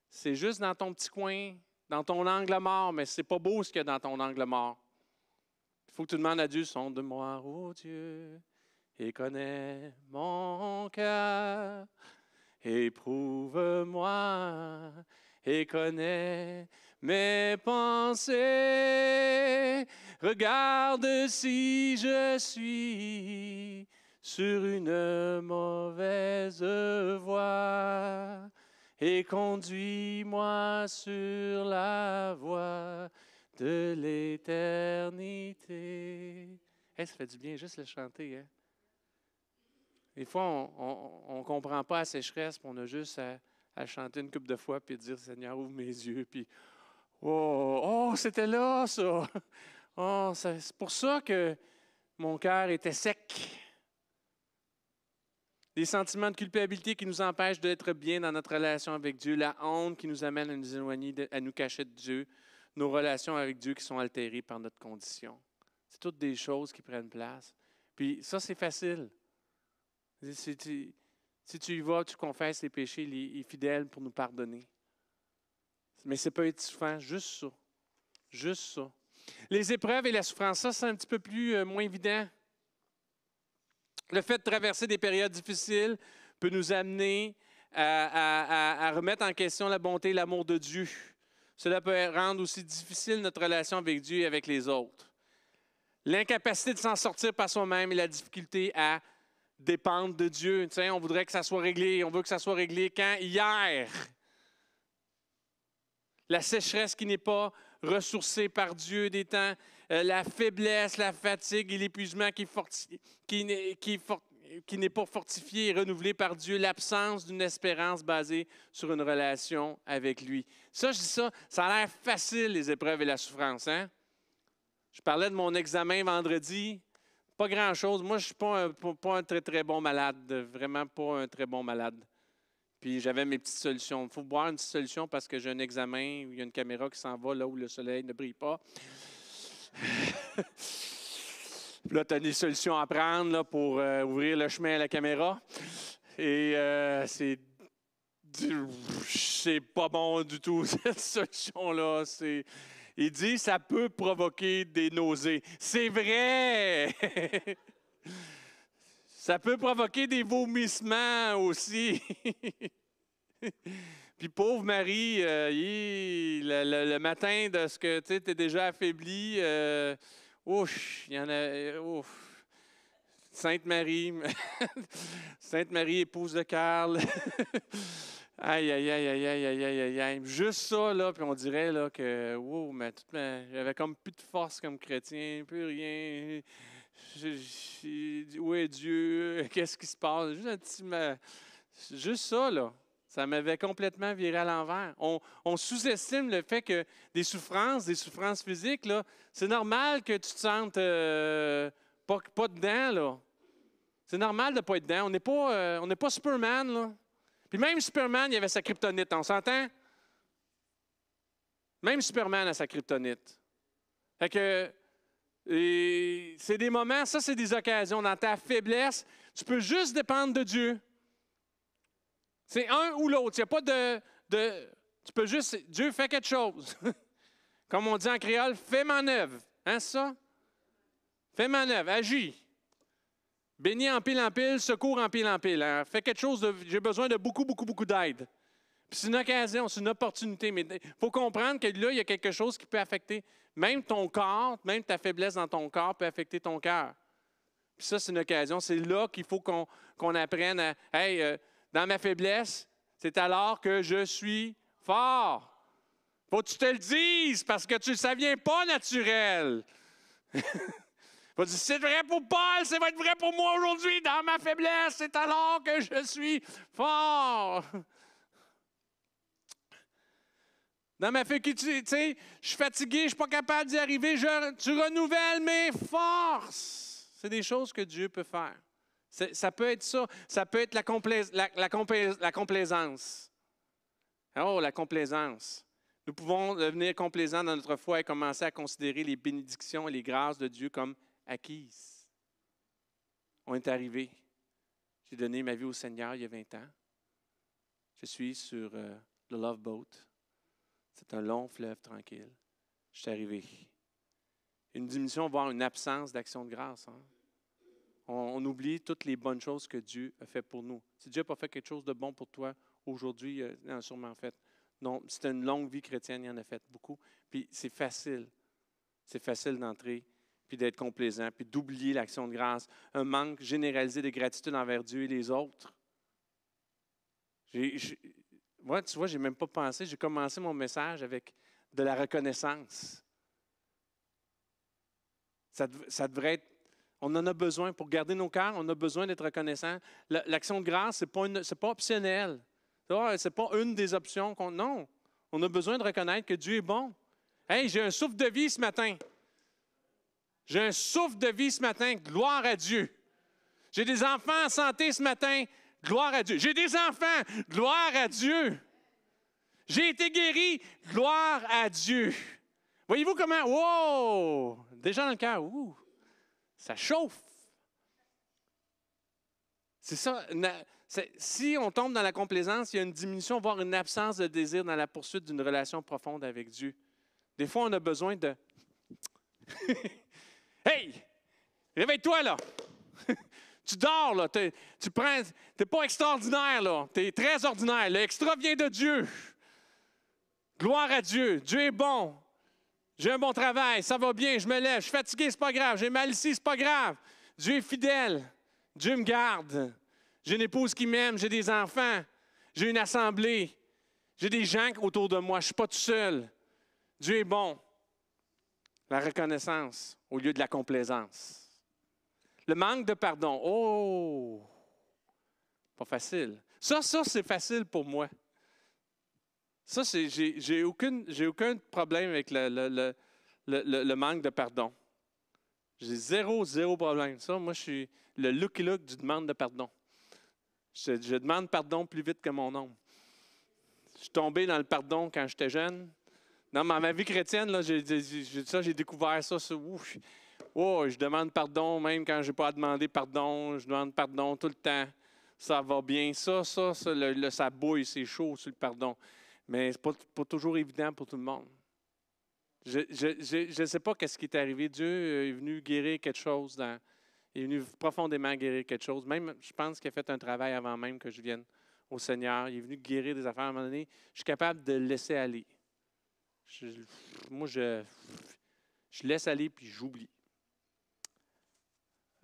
c'est juste dans ton petit coin, dans ton angle mort, mais c'est pas beau ce qu'il y a dans ton angle mort. Il faut que tu demandes à Dieu, sonde-moi, ô Dieu, et connais mon cœur. Éprouve-moi et connais mes pensées. Regarde si je suis sur une mauvaise voie et conduis-moi sur la voie de l'éternité. Hey, ça fait du bien juste le chanter, hein? Des fois, on ne comprend pas la sécheresse, puis on a juste à chanter une couple de fois, puis dire, Seigneur, ouvre mes yeux, puis oh, c'était là, ça. Oh, c'est pour ça que mon cœur était sec. Les sentiments de culpabilité qui nous empêchent d'être bien dans notre relation avec Dieu, la honte qui nous amène à nous éloigner, à nous cacher de Dieu, nos relations avec Dieu qui sont altérées par notre condition. C'est toutes des choses qui prennent place. Puis ça, c'est facile. Si tu y vas, tu confesses les péchés, il est fidèle pour nous pardonner. Mais ça peut être souvent juste ça. Juste ça. Les épreuves et la souffrance, ça, c'est un petit peu plus moins évident. Le fait de traverser des périodes difficiles peut nous amener à remettre en question la bonté et l'amour de Dieu. Cela peut rendre aussi difficile notre relation avec Dieu et avec les autres. L'incapacité de s'en sortir par soi-même et la difficulté à dépendre de Dieu. Tu sais, on voudrait que ça soit réglé. On veut que ça soit réglé quand? Hier. La sécheresse qui n'est pas ressourcée par Dieu des temps, la faiblesse, la fatigue et l'épuisement qui n'est pas fortifié et renouvelé par Dieu, l'absence d'une espérance basée sur une relation avec lui. Ça, je dis ça, ça a l'air facile, les épreuves et la souffrance. Hein? Je parlais de mon examen vendredi. Pas grand-chose. Moi, je ne suis pas un très, très bon malade. Vraiment pas un très bon malade. Puis j'avais mes petites solutions. Il faut boire une petite solution parce que j'ai un examen où il y a une caméra qui s'en va là où le soleil ne brille pas. Puis là, tu as des solutions à prendre là, pour ouvrir le chemin à la caméra. Et c'est pas bon du tout, cette solution-là. Il dit que ça peut provoquer des nausées. C'est vrai! Ça peut provoquer des vomissements aussi. Puis pauvre Marie, le matin de ce que tu es déjà affaibli, il y en a. Sainte Marie, Sainte Marie, épouse de Carl. Aïe, aïe, aïe, aïe, aïe, aïe, aïe, aïe. Juste ça, là, puis on dirait là, que j'avais comme plus de force comme chrétien, plus rien. Où est Dieu? Qu'est-ce qui se passe? Juste ça, là. Ça m'avait complètement viré à l'envers. On sous-estime le fait que des souffrances physiques, là, c'est normal que tu te sentes pas dedans, là. C'est normal de ne pas être dedans. On n'est pas Superman, là. Puis même Superman, il avait sa kryptonite, on s'entend? Même Superman a sa kryptonite. Fait que c'est des moments, ça c'est des occasions. Dans ta faiblesse, tu peux juste dépendre de Dieu. C'est un ou l'autre. Il n'y a pas tu peux juste... Dieu fait quelque chose. Comme on dit en créole, fais manœuvre. Hein, c'est ça? Fais manœuvre, agis. Bénis en pile, secours en pile. Hein. Fais quelque chose j'ai besoin de beaucoup d'aide. Puis c'est une occasion, c'est une opportunité. Mais il faut comprendre que là, il y a quelque chose qui peut affecter même ton corps, même ta faiblesse dans ton corps peut affecter ton cœur. Puis ça, c'est une occasion. C'est là qu'il faut qu'on apprenne à... Hey, dans ma faiblesse, c'est alors que je suis fort. Faut que tu te le dises parce que ça ne vient pas naturel. Faut dire, c'est vrai pour Paul, ça va être vrai pour moi aujourd'hui. Dans ma faiblesse, c'est alors que je suis fort. Dans ma faiblesse, tu sais, je suis fatigué, je ne suis pas capable d'y arriver. Tu renouvelles mes forces. C'est des choses que Dieu peut faire. Ça peut être ça. Ça peut être la complaisance. Oh, la complaisance. Nous pouvons devenir complaisants dans notre foi et commencer à considérer les bénédictions et les grâces de Dieu comme acquises. on est arrivé. J'ai donné ma vie au Seigneur il y a 20 ans. Je suis sur le Love Boat. C'est un long fleuve tranquille. Je suis arrivé. Une diminution, voire une absence d'action de grâce. Hein? On oublie toutes les bonnes choses que Dieu a fait pour nous. Si Dieu n'a pas fait quelque chose de bon pour toi aujourd'hui, il en a sûrement fait. Non, c'était une longue vie chrétienne, il en a fait beaucoup. Puis c'est facile. C'est facile d'entrer, puis d'être complaisant, puis d'oublier l'action de grâce. Un manque généralisé de gratitude envers Dieu et les autres. Moi, tu vois, je n'ai même pas pensé. J'ai commencé mon message avec de la reconnaissance. Ça devrait être... On en a besoin. Pour garder nos cœurs, on a besoin d'être reconnaissant. L'action de grâce, ce n'est pas optionnel. Ce n'est pas une des options. Non, on a besoin de reconnaître que Dieu est bon. Hey, j'ai un souffle de vie ce matin. J'ai un souffle de vie ce matin. Gloire à Dieu. J'ai des enfants en santé ce matin. Gloire à Dieu. J'ai des enfants. Gloire à Dieu. J'ai été guéri. Gloire à Dieu. Voyez-vous comment? Wow! Déjà dans le cœur. Ouh! Ça chauffe. C'est ça. Si on tombe dans la complaisance, il y a une diminution, voire une absence de désir dans la poursuite d'une relation profonde avec Dieu. Des fois, on a besoin de... Hey! Réveille-toi, là! Tu dors, là. Tu n'es pas extraordinaire, là. Tu es très ordinaire. L'extra vient de Dieu. Gloire à Dieu. Dieu est bon. J'ai un bon travail. Ça va bien. Je me lève. Je suis fatigué. C'est pas grave. J'ai mal ici. C'est pas grave. Dieu est fidèle. Dieu me garde. J'ai une épouse qui m'aime. J'ai des enfants. J'ai une assemblée. J'ai des gens autour de moi. Je ne suis pas tout seul. Dieu est bon. La reconnaissance au lieu de la complaisance. Le manque de pardon. Oh! Pas facile. Ça c'est facile pour moi. Ça, j'ai aucun problème avec le manque de pardon. J'ai zéro problème. Ça, moi, je suis le Lucky Luke du demande de pardon. Je demande pardon plus vite que mon ombre. Je suis tombé dans le pardon quand j'étais jeune. Dans ma vie chrétienne, là, j'ai découvert ça. Je demande pardon même quand je n'ai pas à demander pardon. Je demande pardon tout le temps. Ça va bien. Ça bouille, c'est chaud sur le pardon. Mais ce n'est pas toujours évident pour tout le monde. Je ne sais pas ce qui est arrivé. Dieu est venu guérir quelque chose. Il est venu profondément guérir quelque chose. Même, je pense qu'il a fait un travail avant même que je vienne au Seigneur. Il est venu guérir des affaires. À un moment donné, je suis capable de le laisser aller. Je laisse aller puis j'oublie.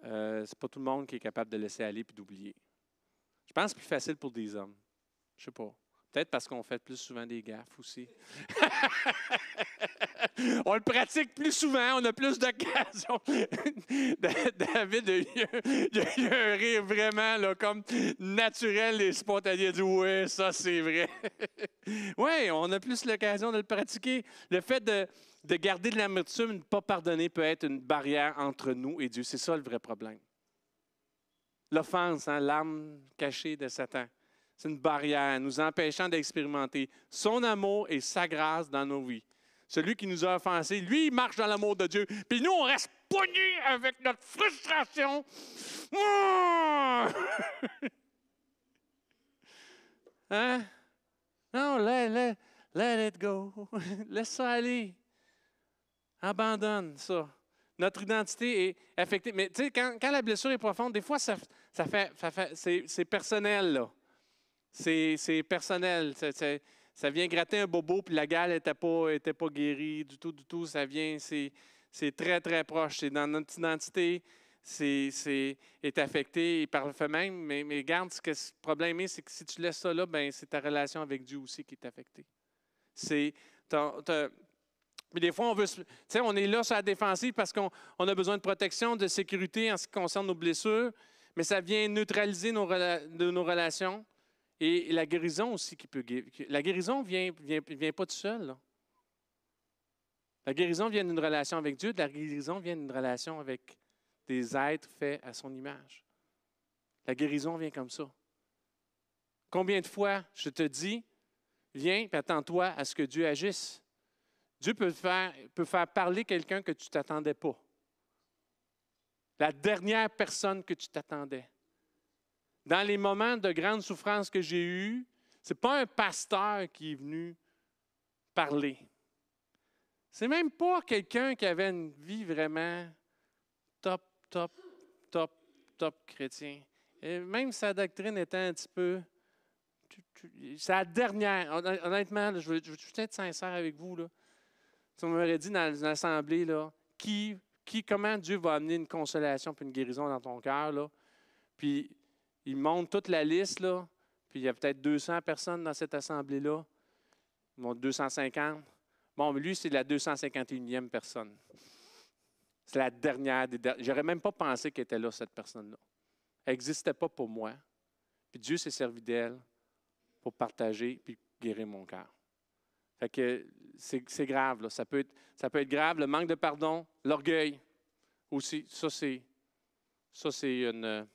C'est pas tout le monde qui est capable de laisser aller puis d'oublier. Je pense que c'est plus facile pour des hommes. Je ne sais pas. Peut-être parce qu'on fait plus souvent des gaffes aussi. On le pratique plus souvent, on a plus d'occasions. David, il a eu un rire vraiment là, comme naturel et spontané. Il a dit « Oui, ça c'est vrai. » Oui, on a plus l'occasion de le pratiquer. Le fait de garder de l'amertume, de ne pas pardonner peut être une barrière entre nous et Dieu. C'est ça le vrai problème. L'offense, l'arme cachée de Satan. C'est une barrière nous empêchant d'expérimenter son amour et sa grâce dans nos vies. Celui qui nous a offensés, lui, il marche dans l'amour de Dieu. Puis nous, on reste pognés avec notre frustration. Hein? Non, let it go. Laisse ça aller. Abandonne ça. Notre identité est affectée. Mais tu sais, quand la blessure est profonde, des fois, c'est personnel, là. C'est personnel. Ça vient gratter un bobo, puis la gale n'était pas guérie du tout. Ça vient, c'est très, très proche. C'est dans notre identité, est affecté par le fait même. Mais regarde, ce le problème est, c'est que si tu laisses ça là, ben, c'est ta relation avec Dieu aussi qui est affectée. Mais des fois, on est là sur la défensive parce qu'on a besoin de protection, de sécurité en ce qui concerne nos blessures, mais ça vient neutraliser nos relations. Et la guérison aussi qui peut guérir. La guérison vient pas tout seul. Là. La guérison vient d'une relation avec Dieu. La guérison vient d'une relation avec des êtres faits à son image. La guérison vient comme ça. Combien de fois je te dis, viens et attends-toi à ce que Dieu agisse. Dieu peut faire parler quelqu'un que tu ne t'attendais pas. La dernière personne que tu t'attendais. Dans les moments de grande souffrance que j'ai eus, ce n'est pas un pasteur qui est venu parler. C'est même pas quelqu'un qui avait une vie vraiment top, top, top, top chrétien. Et même sa doctrine était un petit peu... C'est la dernière. Honnêtement, là, je veux être sincère avec vous. Là. Si on m'aurait dit dans une assemblée, là, comment Dieu va amener une consolation et une guérison dans ton cœur, là, puis il montre toute la liste, là, puis il y a peut-être 200 personnes dans cette assemblée-là, il montre 250. Bon, mais lui, c'est la 251e personne. C'est la dernière des dernières. J'aurais même pas pensé qu'elle était là, cette personne-là. Elle n'existait pas pour moi. Puis Dieu s'est servi d'elle pour partager puis guérir mon cœur. Fait que c'est grave, là. Ça peut être grave, le manque de pardon, l'orgueil aussi. Ça, c'est une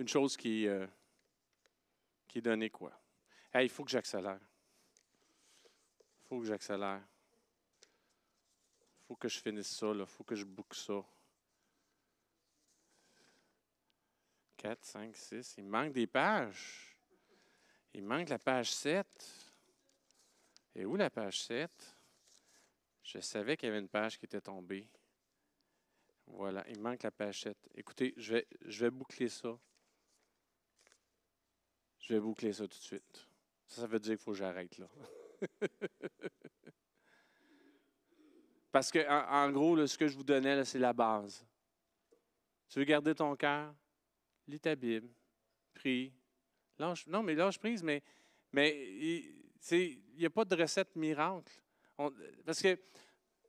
chose qui est donnée, quoi. Hey, il faut que j'accélère. Il faut que j'accélère. Il faut que je finisse ça, il faut que je boucle ça. 4, 5, 6. Il manque des pages. Il manque la page 7. Et où la page 7? Je savais qu'il y avait une page qui était tombée. Voilà, il manque la page 7. Écoutez, je vais boucler ça. Je vais boucler ça tout de suite. Ça veut dire qu'il faut que j'arrête là. Parce que, en gros, là, ce que je vous donnais, là, c'est la base. Tu veux garder ton cœur? Lis ta Bible. Prie. Lâche prise, mais il n'y a pas de recette miracle. Parce que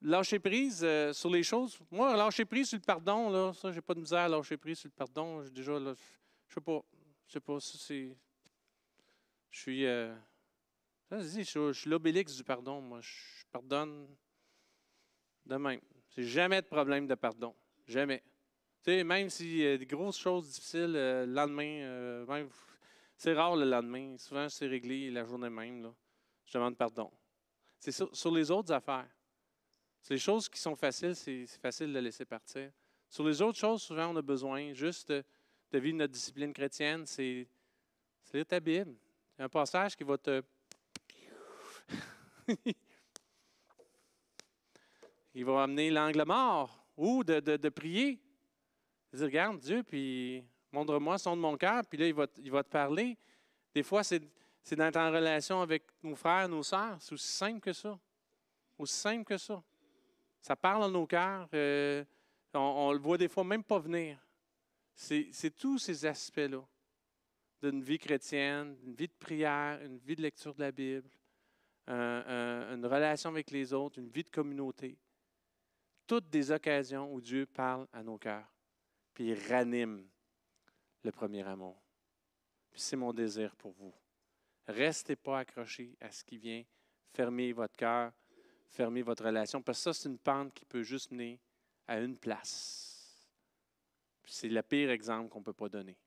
lâcher prise sur les choses, moi, lâcher prise sur le pardon, là, ça, j'ai pas de misère à lâcher prise sur le pardon. J'ai déjà, là, je sais pas, ça, c'est... Je suis... je suis l'obélix du pardon, moi. Je pardonne de même. C'est jamais de problème de pardon. Jamais. Tu sais, même s'il y a des grosses choses difficiles, le lendemain, même, c'est rare le lendemain. Souvent, c'est réglé la journée même. Là. Je demande pardon. C'est sur les autres affaires. Sur les choses qui sont faciles, c'est facile de laisser partir. Sur les autres choses, souvent, on a besoin juste de vivre notre discipline chrétienne. C'est lire ta Bible. C'est un passage qui va te... Il va amener l'angle mort ou de prier. De dire, regarde Dieu, puis montre-moi son de mon cœur, puis là, il va te parler. Des fois, c'est d'être en relation avec nos frères, nos sœurs. C'est aussi simple que ça. Aussi simple que ça. Ça parle dans nos cœurs. On le voit des fois même pas venir. C'est tous ces aspects-là d'une vie chrétienne, une vie de prière, une vie de lecture de la Bible, une relation avec les autres, une vie de communauté. Toutes des occasions où Dieu parle à nos cœurs. Puis il ranime le premier amour. Puis c'est mon désir pour vous. Restez pas accrochés à ce qui vient. Fermez votre cœur, fermez votre relation, parce que ça, c'est une pente qui peut juste mener à une place. Puis c'est le pire exemple qu'on ne peut pas donner.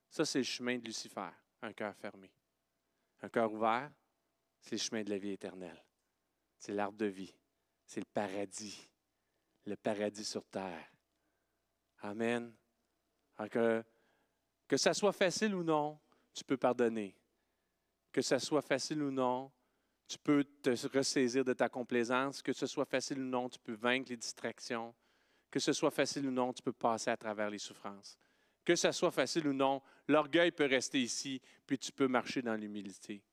Ça, c'est le chemin de Lucifer, un cœur fermé. Un cœur ouvert, c'est le chemin de la vie éternelle. C'est l'arbre de vie. C'est le paradis sur terre. Amen. Alors que ça soit facile ou non, tu peux pardonner. Que ça soit facile ou non, tu peux te ressaisir de ta complaisance. Que ce soit facile ou non, tu peux vaincre les distractions. Que ce soit facile ou non, tu peux passer à travers les souffrances. Que ce soit facile ou non, l'orgueil peut rester ici, puis tu peux marcher dans l'humilité.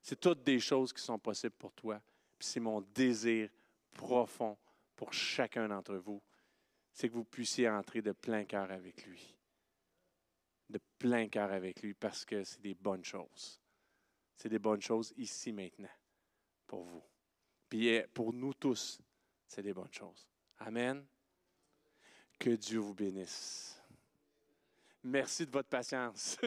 C'est toutes des choses qui sont possibles pour toi. Puis c'est mon désir profond pour chacun d'entre vous. C'est que vous puissiez entrer de plein cœur avec lui. De plein cœur avec lui, parce que c'est des bonnes choses. C'est des bonnes choses ici, maintenant, pour vous. Puis pour nous tous, c'est des bonnes choses. Amen. Que Dieu vous bénisse. Merci de votre patience.